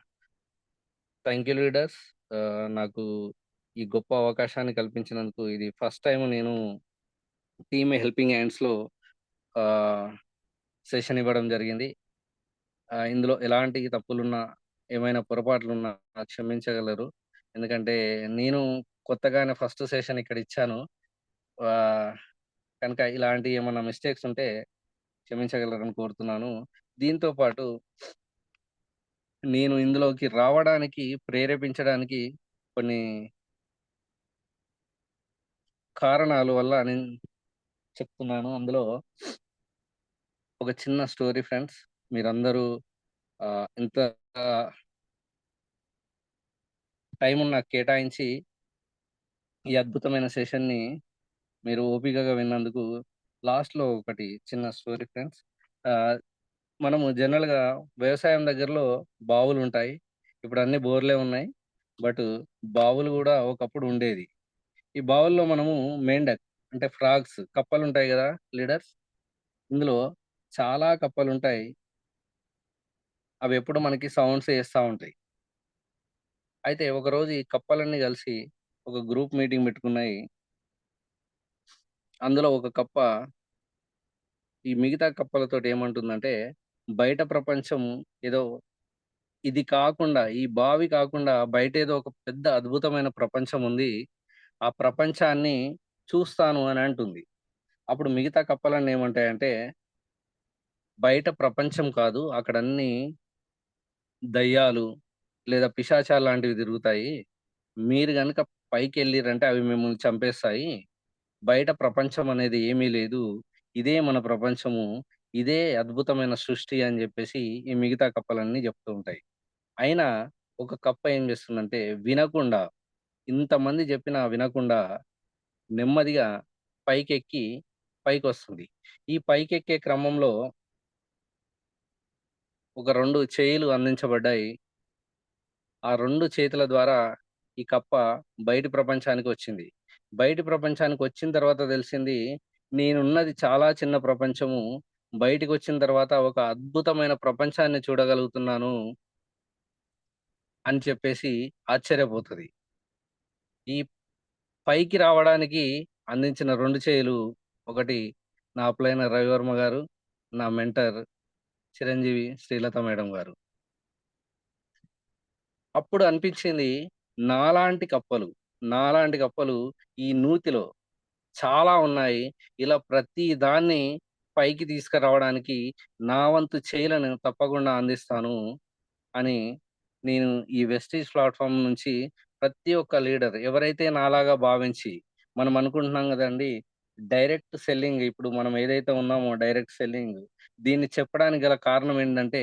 thank you leaders. నాకు ఈ గొప్ప అవకాశాన్ని కల్పించినందుకు ఇది ఫస్ట్ టైమ్ నేను టీమ్ హెల్పింగ్ హ్యాండ్స్‌లో ఆహ్, సెషన్ ఇవ్వడం జరిగింది. ఇందులో ఎలాంటి తప్పులున్నా, ఏమైనా పొరపాట్లున్నా క్షమించగలరు. ఎందుకంటే నేను కొత్తగానే ఫస్ట్ సెషన్ ఇక్కడ ఇచ్చాను. ఆహ్, కనుక ఇలాంటి ఏమన్నా మిస్టేక్స్ ఉంటే క్షమించగలరని కోరుతున్నాను. దీంతో పాటు నేను ఇందులోకి రావడానికి ప్రేరేపించడానికి కొన్ని కారణాల వల్ల నేను చెప్తున్నాను. అందులో ఒక చిన్న స్టోరీ ఫ్రెండ్స్. మీరందరూ ఇంత టైముని నాకు కేటాయించి ఈ అద్భుతమైన సెషన్‌ని మీరు ఓపికగా విన్నందుకు లాస్ట్‌లో ఒకటి చిన్న స్టోరీ ఫ్రెండ్స్. ఆహ్, మనము జనరల్‌గా వ్యవసాయం దగ్గరలో బావులుంటాయి. ఇప్పుడు అన్నీ బోర్‌లే ఉన్నాయి. బట్ బావులు గూడా ఒకప్పుడు ఉండేది. ఈ బావుల్లో మనము మెండక్ అంటే ఫ్రాగ్స్ కప్పలుంటాయి గదా! లీడర్స్. ఇందులో చాలా కప్పలుంటాయి. అవెప్పుడు మనకి సౌండ్స్ చేస్తా ఉంటాయి. అయితే ఒకరోజు ఈ కప్పలన్నీ కలిసి ఒక గ్రూప్ మీటింగ్ పెట్టుకున్నాయి. అందులో ఒక కప్ప ఈ మిగతా కప్పలతోటి ఏమంటుందంటే, బయట ప్రపంచం ఏదో ఇది కాకుండా, ఈ బావి కాకుండా బయటేదో ఒక పెద్ద అద్భుతమైన ప్రపంచం ఉంది. ఆ ప్రపంచాన్ని చూస్తాను అని అంటుంది. అప్పుడు మిగతా కప్పలన్నీ ఏమంటాయంటే, బయట ప్రపంచం కాదు. అక్కడన్నీ దయ్యాలు లేదా పిశాచాల్లాంటివి తిరుగుతాయి. మీరు గనక పైకెళ్ళిర్రంటే అవి మిమ్మల్ని చంపేస్తాయి. బయట ప్రపంచం అనేది ఏమీ లేదు. ఇదే మన ప్రపంచము. ఇదే అద్భుతమైన సృష్టి అని జెప్పేసి ఈ మిగతా కప్పలన్నీ జెప్తూ ఉంటాయి. అయినా ఒక కప్ప ఏం జేస్తుందంటే వినకుండా ఇంతమంది జెప్పినా వినకుండా నెమ్మదిగా పైకెక్కి పైకొస్తుంది. ఈ పైకెక్కే క్రమంలో ఒక 2 చేయిలు అందించబడ్డాయి. ఆ 2 చేతుల ద్వారా ఈ కప్ప బయటి ప్రపంచానికొచ్చింది. బయటి ప్రపంచానికొచ్చిన తర్వాత తెలిసింది, నేనున్నది చాలా చిన్న ప్రపంచము. బయటికొచ్చిన తర్వాత ఒక అద్భుతమైన ప్రపంచాన్ని చూడగలుగుతున్నాను అని చెప్పేసి ఆశ్చర్యపోతది. ఈ పైకి రావడానికి అందించిన 2 చేయులు, ఒకటి నా అప్లైన రవివర్మ గారు, నా మెంటర్ చిరంజీవి శ్రీలత మేడం గారు. అప్పుడు అనిపించింది నాలాంటి కప్పలు ఈ నూతిలో చాలా ఉన్నాయి. ఇలా ప్రతి దాన్ని పైకి తీసుకురావడానికి నా వంతు చేయులను తప్పకుండా అందిస్తాను అని నేను ఈ వెస్టీజ్ ప్లాట్‌ఫార్మ్ నుంచి ప్రతి ఒక్క లీడర్ ఎవరైతే నాలాగా భావించి మనం అనుకుంటున్నాం గదండీ! డైరెక్ట్ సెల్లింగ్ ఇప్పుడు మనం ఏదైతే ఉన్నామో డైరెక్ట్ సెల్లింగ్ దీన్ని చెప్పడానికి గల కారణం ఏంటంటే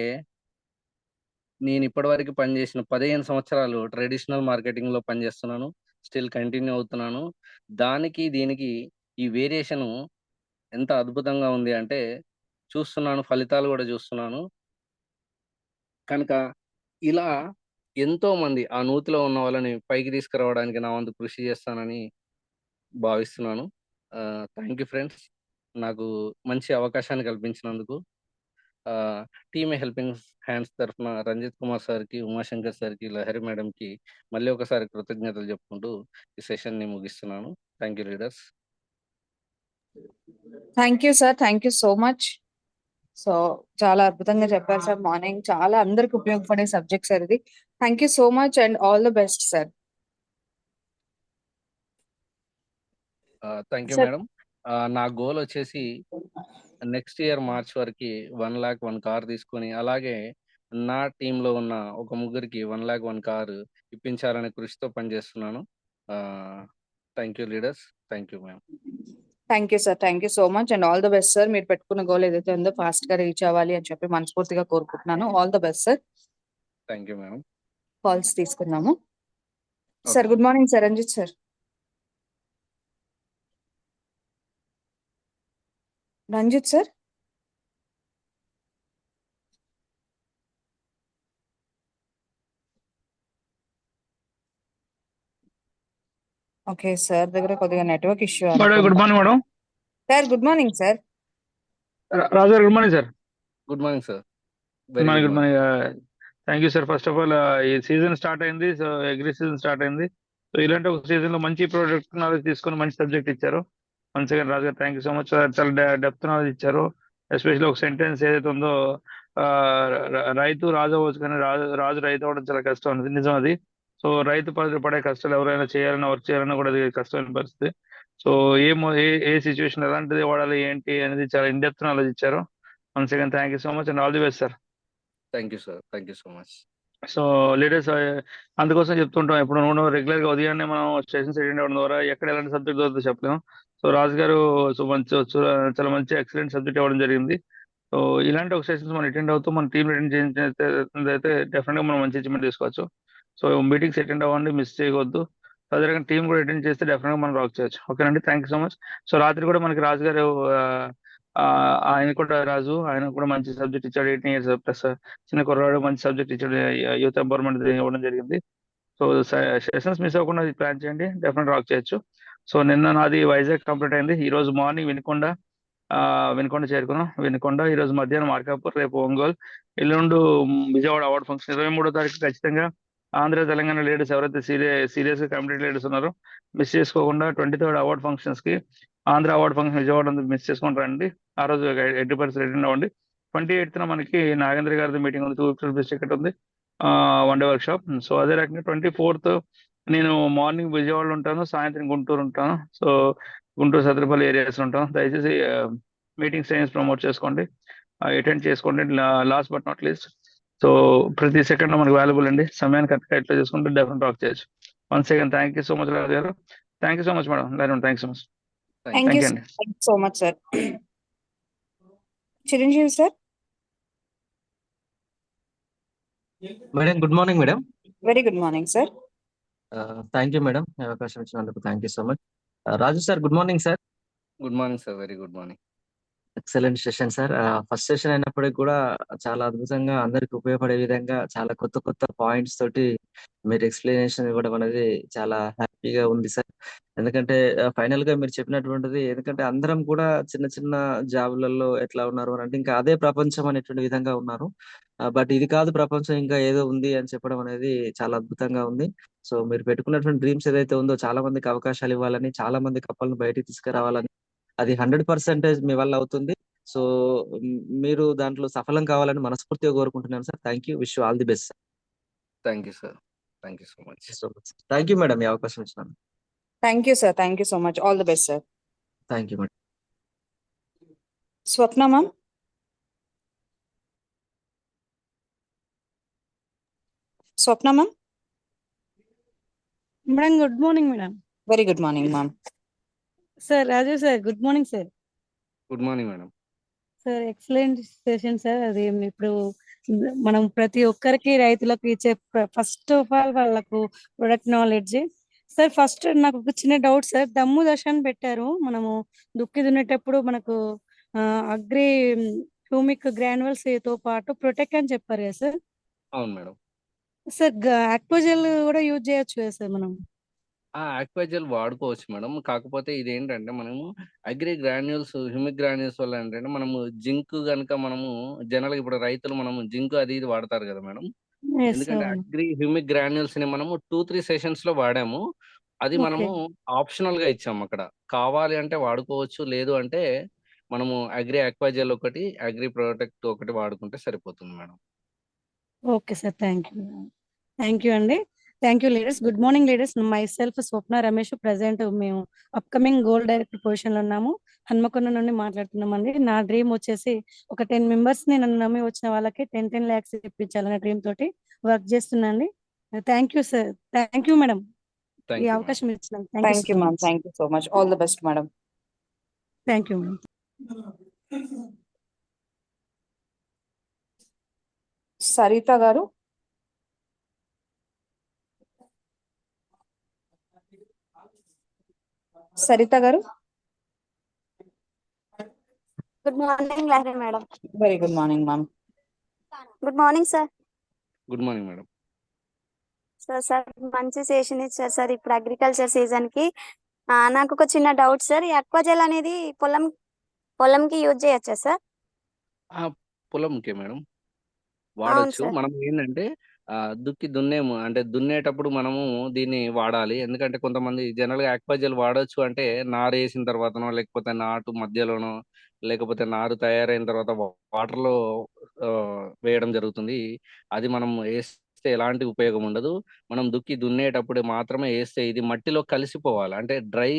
నేను ఇప్పటివరకు పనిచేసిన 15 సంవత్సరాలు ట్రెడిషనల్ మార్కెటింగ్‌లో పనిచేస్తున్నాను. స్టిల్ కంటిన్యూ అవుతున్నాను. దానికి, దీనికి ఈ వేరియేషను ఎంత అద్భుతంగా ఉంది అంటే, చూస్తున్నాను ఫలితాలు గూడా జూస్తున్నాను. కనుక ఇలా ఎంతోమంది ఆ నూతిలో ఉన్న వాళ్ళని పైకి తీసుకురావడానికి నా వంతు కృషి చేస్తానని భావిస్తున్నాను. Thank you friends. నాకు మంచి అవకాశాన్ని కల్పించినందుకు. టీమ్ హెల్పింగ్ హ్యాండ్స్ తరఫున రంజిత్ కుమార్ సార్‌కి, ఉమాశంకర్ సార్‌కి, లహరి మేడంకి మళ్ళీ ఒకసారి కృతజ్ఞతలు చెప్పుకుంటూ ఈ సెషన్‌ని ముగిస్తున్నాను. Thank you leaders. Thank you sir. Thank you so much. So, చాలా అద్భుతంగా చెప్పారు సార్. మార్నింగ్ చాలా అందరికి ఉపయోగపడే సబ్జెక్ట్ సార్ ఇది. Thank you so much and all the best sir. Thank you sir madam. నా గోల్ వచ్చేసి నెక్స్ట్ ఇయర్ మార్చ్ వరకి 1,00,000 కార్ తీసుకొని, అలాగే నా టీమ్‌లో ఉన్న ఒక ముగ్గురికి 1,00,000 కారు ఇప్పించాలనే కృషితో పనిచేస్తున్నాను. ఆహ్, thank you leaders. Thank you ma'am. Thank you sir. Thank you so much and all the best sir. మీరు పెట్టుకున్న గోల్ ఏదైతే ఉందో ఫాస్ట్‌గా రీచ్ అవ్వాలి అని చెప్పి మనస్ఫూర్తిగా కోరుకుంటున్నాను. All the best sir. Thank you madam. Calls తీసుకుందాము. Okay. Sir good morning sir. Ranjith sir. Ranjith sir. Okay. Sir దగ్గర కొద్దిగా నెట్వర్క్ ఇష్యూ మేడం గుడ్ అనుకుంటా. Morning madam. Sir good morning sir. Raju garu good morning sir. Good morning sir. Good very morning good good morning. Morning. Thank you sir. First of all ఈ season start అయింది. So agri season start అయింది. So ఇలాంటి ఒక season లో మంచి product knowledge తీసుకొని మంచి subject ఇచ్చారు. Once again Raju garu thank you so much. చాలా డెప్త్ నాలెడ్జ్ ఇచ్చారు. ఎస్పెషల్లీ ఒక సెంటెన్స్ ఏదైతే ఉందో రైతు రాజు అవ్వచ్చు కానీ రాజు రాజు రైతు అవ్వడం చాలా కష్టం అనేది నిజం అది. సో రైతు పడే కష్టాలు ఎవరైనా చేయాలన్నా వర్క్ చేయాలన్నా కూడా అది కష్టమైన పరిస్థితి. సో ఏ ఏ సిచ్యువేషన్ ఎలాంటిది వాడాలి ఏంటి అనేది చాలా ఇన్ డెప్త్ నాలెడ్జ్ ఇచ్చారు. Once again thank you so much and all the best sir. Thank you sir. Thank you so much. So leaders అందుకోసం చెప్తుంటాం ఇప్పుడు నువ్వు రెగ్యులర్ గా ఉదయాన్నే మనం స్టేషన్స్ అటెండ్ అవ్వడం ద్వారా ఎక్కడ ఎలాంటి సబ్జెక్ట్ దొరుకుతుందో చెప్పలేము. సో రాజు గారు సో మంచి చాలా మంచి ఎక్సలెంట్ సబ్జెక్ట్ ఇవ్వడం జరిగింది. సో ఇలాంటి ఒక సెషన్స్ మనం అటెండ్ అవుతూ మన టీం అటెండ్ చేయించినట్లయితే డెఫినెట్ గా మనం మంచి అచీవ్మెంట్ తీసుకోవచ్చు. సో మీటింగ్స్ అటెండ్ అవ్వండి, మిస్ చేయవద్దు. అదే రకంగా టీం కూడా అటెండ్ చేస్తే డెఫినెట్ గా మనం రాక్ చేయొచ్చు. ఓకేనండి. Thank you so much. So రాత్రి కూడా మనకి రాజు గారు ఆయన కూడా రాజు ఆయన కూడా మంచి సబ్జెక్ట్ ఇచ్చాడు. 18 years ప్లస్ చిన్న కుర్రాడు మంచి సబ్జెక్ట్ ఇచ్చాడు. యూత్ ఎంపవర్మెంట్ ఇవ్వడం జరిగింది. సో సెషన్స్ మిస్ అవ్వకుండా ప్లాన్ చేయండి, డెఫినెట్ రాక్ చేయొచ్చు. సో నిన్న నాది వైజాగ్ కంప్లీట్ అయింది. ఈ రోజు మార్నింగ్ వినుకొండ చేరుకున్నాం. వినుకొండ ఈ రోజు మధ్యాహ్నం మార్కాపూర్, రేపు ఒంగోలు, ఎల్లుండు విజయవాడ అవార్డ్ ఫంక్షన్. 23వ తారీఖు ఖచ్చితంగా ఆంధ్ర తెలంగాణ లీడర్స్ ఎవరైతే సీరియస్ గా కమిటెడ్ లీడర్స్ ఉన్నారో మిస్ చేసుకోకుండా 23rd అవార్డ్ ఫంక్షన్స్ కి, Andhra award function Vijayawada miss చేసుకుని రండి. ఆ రోజు 80% అటెండ్ అవ్వండి. 28th మనకి నాగేంద్ర గారితో మీటింగ్ ఉంది, 2 రూపీస్ టికెట్ ఉంది, one day work shop. So అదే రకంగా 24th నేను మార్నింగ్ విజయవాడలో ఉంటాను, సాయంత్రం గుంటూరు ఉంటాను. సో గుంటూరు సత్రపల్లి ఏరియాస్ ఉంటాం. దయచేసి మీటింగ్స్ టైమ్స్ ప్రమోట్ చేసుకోండి, అటెండ్ చేసుకోండి. Last but not least, so ప్రతి సెకండ్ మనకు వాల్యుబుల్ అండి. సమయాన్ని కరెక్ట్గా ఎట్లా చేసుకుంటే డెఫినెట్ టాక్ చేయొచ్చు. Once again thank you so much Raju garu. Thank you so much madam. Thank you so much. Thank you అండి. So much sir. Chiranjeevi sir. Madam good morning madam. Very good morning sir. Thank you madam, అవకాశం ఇచ్చినందుకు thank you so much. Raju sir good morning sir. Good morning sir, very good morning. Excellent session sir. First session అయినప్పటికీ కూడా చాలా అద్భుతంగా అందరికి ఉపయోగపడే విధంగా చాలా కొత్త కొత్త పాయింట్స్ తోటి మీరు ఎక్స్ప్లెనేషన్ ఇవ్వడం అనేది చాలా హ్యాపీగా ఉంది సార్. ఎందుకంటే ఫైనల్ గా మీరు చెప్పినటువంటిది, ఎందుకంటే అందరం కూడా చిన్న చిన్న జాబులలో ఎట్లా ఉన్నారు అని అంటే ఇంకా అదే ప్రపంచం అనేటువంటి విధంగా ఉన్నారు. బట్ ఇది కాదు ప్రపంచం, ఇంకా ఏదో ఉంది అని చెప్పడం అనేది చాలా అద్భుతంగా ఉంది. సో మీరు పెట్టుకున్నటువంటి డ్రీమ్స్ ఏదైతే ఉందో చాలా మందికి అవకాశాలు ఇవ్వాలని, చాలా మంది కప్పలను బయటికి తీసుకురావాలని, అది 100% మీ వల్ల అవుతుంది. సో మీరు దాంట్లో సఫలం కావాలని మనస్ఫూర్తిగా కోరుకుంటున్నాను sir. Thank you, wish you all the best sir. Thank you sir, thank you so much. Thank you madam, ఈ అవకాశం ఇచ్చినాను. Thank you sir. Thank you so much. All the best sir. Thank you madam. Swapna ma'am. Swapna ma'am. Madam good morning madam. Very good morning ma'am. Sir Raju sir good morning sir. Good morning madam. Sir excellent session sir. అది ఇప్పుడు మనం ప్రతి ఒక్కరికి రైతులకు ఇచ్చే first of all వాళ్ళకు product knowledge. Sir first నాకు ఒక చిన్న డౌట్ సార్, దమ్ము దశ అని పెట్టారు. మనము దుక్కి దున్నేటప్పుడు మనకు అగ్రి హ్యూమిక్ గ్రాన్యువల్స్ తో పాటు ప్రొటెక్ట్ అని చెప్పారు కదా సార్. అవును మేడం. సార్ ఆక్వాజెల్ కూడా యూజ్ చేయొచ్చు కదా సార్ మనం? ఆక్వాజెల్ వాడుకోవచ్చు మేడం. కాకపోతే ఇదేంటంటే మనము అగ్రి గ్రాన్యూల్స్, హ్యూమిక్ గ్రాన్యూల్స్ వల్ల ఏంటంటే మనము జింక్ గనుక మనము జనరల్‌గా ఇప్పుడు రైతులు మనము జింక్ అది ఇది వాడతారు కదా మేడం. ఎస్ ఎందుకంటే సార్. అగ్రి హ్యూమిక్ గ్రాన్యూల్స్‌ని మనము 2, 3 సెషన్స్‌లో వాడాము. అది ఓకే మనము ఆప్షనల్‌గా ఇచ్చాము అక్కడ. కావాలి అంటే వాడుకోవచ్చు, లేదు అంటే మనము అగ్రి ఆక్వాజెల్ ఒకటి, అగ్రి ప్రొటెక్ట్ ఒకటి వాడుకుంటే సరిపోతుంది madam. Okay sir. Thank you. Thank you అండి. Thank you leaders. Good morning leaders. Myself Swapna Ramesh. Present మేము అప్కమింగ్ గోల్డ్ డైరెక్టర్ పొజిషన్ లో ఉన్నాము. హన్మకొండ నుండి మాట్లాడుతున్నామండి. నా డ్రీమ్ వచ్చేసి ఒక 10 మెంబర్స్ ని నన్ను నమ్మి వచ్చిన వాళ్ళకి 10 lakhs ఇప్పించాలనే డ్రీమ్ తోటి వర్క్ చేస్తున్నాండి. Thank you sir. Thank you madam, thank ఈ యూ మేడం. అవకాశం ఇచ్చినందుకు. Thank you ma'am. Thank you so much. All the best madam. Thank you madam. Saritha గారు. సరిత గారు. Good morning Lahari madam. Very good morning ma'am. Good morning sir. Good morning madam. Sir మంచి session ఇచ్చారు sir. ఇప్పుడు agriculture season కి నాకు ఒక చిన్న doubt sir. ఈ అక్వాజెల్ అనేది పొలంకి యూజ్ చేయొచ్చా సార్? పొలంకే మేడం అవును వాడొచ్చు. సార్. మనం ఏంటంటే దుక్కి దున్నేము అంటే దున్నేటప్పుడు మనము దీన్ని వాడాలి. ఎందుకంటే కొంతమంది జనరల్‌గా ఆక్వాజెల్ వాడొచ్చు అంటే నారేసిన తర్వాతనో, లేకపోతే నాటు మధ్యలోనో, లేకపోతే నారు తయారైన తర్వాత వాటర్‌లో వేయడం జరుగుతుంది. అది మనం ఏస్తే ఎలాంటి ఉపయోగం ఉండదు. మనం దుక్కి దున్నేటప్పుడు మాత్రమే ఏస్తే ఇది మట్టిలో కలిసిపోవాలి. అంటే డ్రై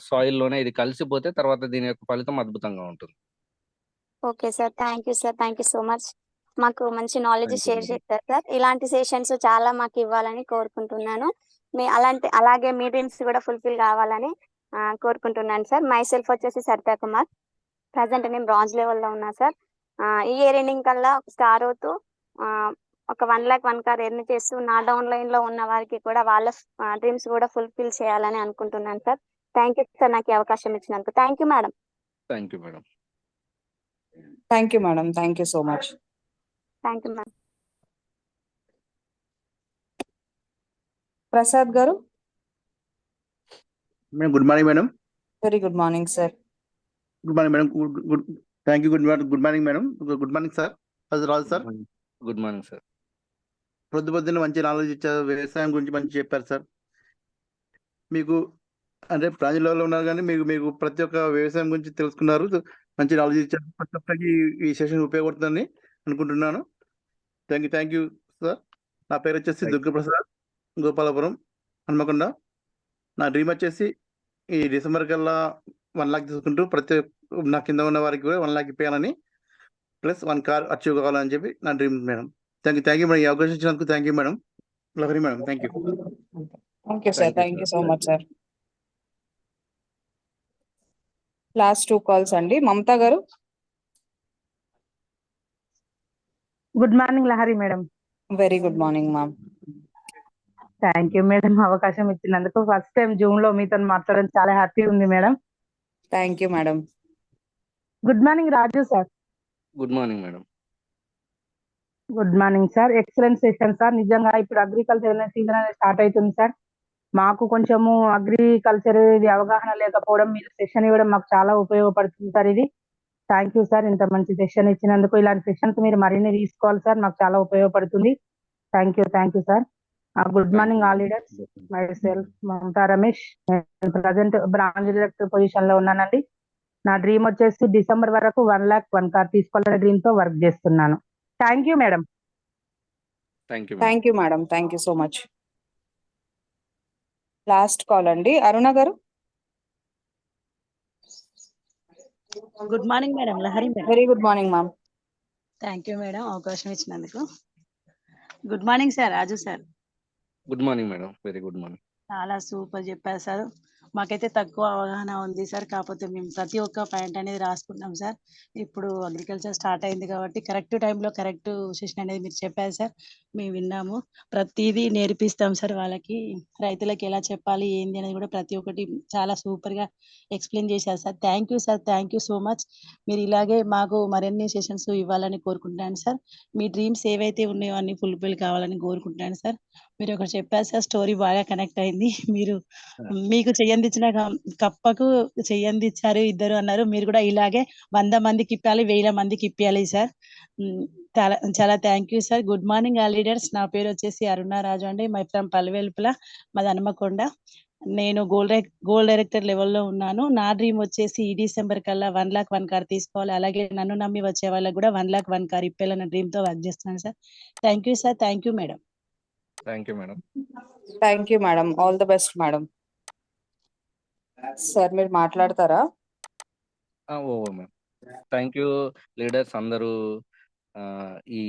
సాయిల్‌లోనే ఇది కలిసిపోతే తర్వాత దీని యొక్క ఫలితం అద్భుతంగా ఉంటుంది. Okay sir. Thank you sir. Thank you so much. మాకు మంచి knowledge thank you share madam. చేశారు సార్. ఇలాంటి సెషన్స్ చాలా మాకు ఇవ్వాలని కోరుకుంటున్నాను. అలాగే మీ డ్రీమ్స్ కూడా ఫుల్ఫిల్ కావాలని కోరుకుంటున్నాను సార్. మై సెల్ఫ్ వచ్చేసి సరితా కుమార్. ప్రజెంట్ నేను బ్రాంజ్ లెవెల్లో ఉన్నా సార్. ఈ ఇయర్ ఎండింగ్ కల్లా స్టార్ అవుతూ ఒక 1 lakh 1 car ఎర్న్ చేస్తూ నా డౌన్ లైన్ లో ఉన్న వారికి కూడా వాళ్ళ డ్రీమ్స్ కూడా ఫుల్ఫిల్ చేయాలని అనుకుంటున్నాను సార్. థ్యాంక్ యూ సార్, నాకు ఈ అవకాశం ఇచ్చినందుకు. Thank you madam. Thank you madam. Thank you madam. Thank you so much. Thank you madam. Prasad గారు. Madam good morning madam. Very good morning sir. Good morning madam. Good thank you. Good morning madam. Good morning sir. అది Raju sir. Good morning sir. పొద్దున్న మంచి knowledge ఇచ్చారు, వ్యవసాయం గురించి మంచి చెప్పారు sir. మీకు అంటే ప్రాంజీలో ఉన్నారు కానీ మీకు ప్రతి ఒక్క వ్యవసాయం గురించి తెలుసుకున్నారు, మంచి నాలెడ్జ్ ఇచ్చారు. ప్రతి ఒక్కరికి ఈ సెషన్ ఉపయోగపడుతుందని అనుకుంటున్నాను. Thank you sir. నా పేరు వచ్చేసి దుర్గప్రసాద్, గోపాలపురం, హన్మకొండ. నా డ్రీమ్ వచ్చేసి ఈ డిసెంబర్ కల్లా 1 లాక్ తీసుకుంటూ ప్రతి నా కింద ఉన్న వారికి కూడా 1 లాక్ ఇప్పేయాలని, ప్లస్ 1 కార్ అచీవ్ కావాలని చెప్పి నా dream madam. Thank you madam. ఈ అవకాశం ఇచ్చినందుకు thank you madam. Lahari madam, thank you. Thank you sir. Thank you so much sir. Last 2 calls అండి. మమతా గారు. Good morning Lahari madam. Very good morning ma'am. Thank you madam అవకాశం ఇచ్చినందుకు. First time Zoom లో మీతో మాట్లాడడం చాలా హ్యాపీ ఉంది madam. Thank you madam. Good morning Raju sir. Good morning madam. Good morning sir. Excellent session sir. నిజంగా ఇప్పుడు agriculture season అనేది స్టార్ట్ అవుతుంది సార్. మాకు కొంచెము అగ్రికల్చర్ ఇది అవగాహన లేకపోవడం, మీరు సెషన్ ఇవ్వడం మాకు చాలా ఉపయోగపడుతుంది సార్. ఇది థ్యాంక్ యూ సార్. ఇంత మంచి సెషన్ ఇచ్చినందుకు. ఇలాంటి సెషన్స్ మీరు మరిన్ని తీసుకోవాలి సార్, మాకు చాలా ఉపయోగపడుతుంది. Thank you sir. Good morning all leaders. My self Mamata Ramesh. నేను ప్రజెంట్ బ్రాంచ్ డైరెక్టర్ పొజిషన్ లో ఉన్నానండి. నా డ్రీమ్ వచ్చేసి డిసెంబర్ వరకు 1 లాక్ 1 కార్ తీసుకోవాలనే డ్రీమ్ తో వర్క్ చేస్తున్నాను. Thank you madam. Thank you. Thank you madam. Thank you so much. Last call అండి. అరుణ గారు. Good morning madam. Lahari madam. Very good morning ma'am. Thank you madam అవకాశం ఇచ్చినందుకు. Good morning sir. Raju sir. Good morning madam. Very good morning. చాలా super చెప్పారు sir. మాకైతే తక్కువ అవగాహన ఉంది సార్, కాకపోతే మేము ప్రతి ఒక్క పాయింట్ అనేది రాసుకున్నాం సార్. ఇప్పుడు అగ్రికల్చర్ స్టార్ట్ అయింది కాబట్టి కరెక్ట్ టైంలో కరెక్ట్ సెషన్ అనేది మీరు చెప్పారు సార్, మేము విన్నాము. ప్రతిదీ నేర్పిస్తాం సార్ వాళ్ళకి, రైతులకి ఎలా చెప్పాలి ఏంది అనేది కూడా ప్రతి ఒక్కటి చాలా సూపర్ గా ఎక్స్ప్లెయిన్ చేశారు sir. Thank you sir. Thank you so much. మీరు ఇలాగే మాకు మరిన్ని సెషన్స్ ఇవ్వాలని కోరుకుంటున్నాను సార్. మీ డ్రీమ్స్ ఏవైతే ఉన్నాయో అన్ని ఫుల్ఫిల్ కావాలని కోరుకుంటున్నాను సార్. మీరు ఒకటి చెప్పారు సార్, స్టోరీ బాగా కనెక్ట్ అయింది. మీరు మీకు చెయ్యందిచ్చిన కప్పకు చెయ్యందిచ్చారు ఇద్దరు అన్నారు. మీరు కూడా ఇలాగే 100 మందికి ఇప్పాలి, 1000 మందికి ఇప్పాలి సార్. చాలా చాలా thank you sir. Good morning all leaders. నా పేరు వచ్చేసి అరుణ రాజు అండి. మై ఫ్రమ్ పల్లివెల్పుల, మాది హన్మకొండ. నేను గోల్డ్ డైరెక్టర్ లెవెల్లో ఉన్నాను. నా డ్రీమ్ వచ్చేసి ఈ డిసెంబర్ కల్లా 1 లాక్ 1 కార్ తీసుకోవాలి, అలాగే నన్ను నమ్మి వచ్చే వాళ్ళకి కూడా 1 లాక్ 1 కార్ ఇప్పాలన్న డ్రీమ్ తో వర్క్ చేస్తున్నాను sir. Thank you sir. Thank you madam. Thank you madam. Thank you madam. All the best madam. Sir మీరు మాట్లాడతారా? Over madam. Thank you leaders అందరూ ఈ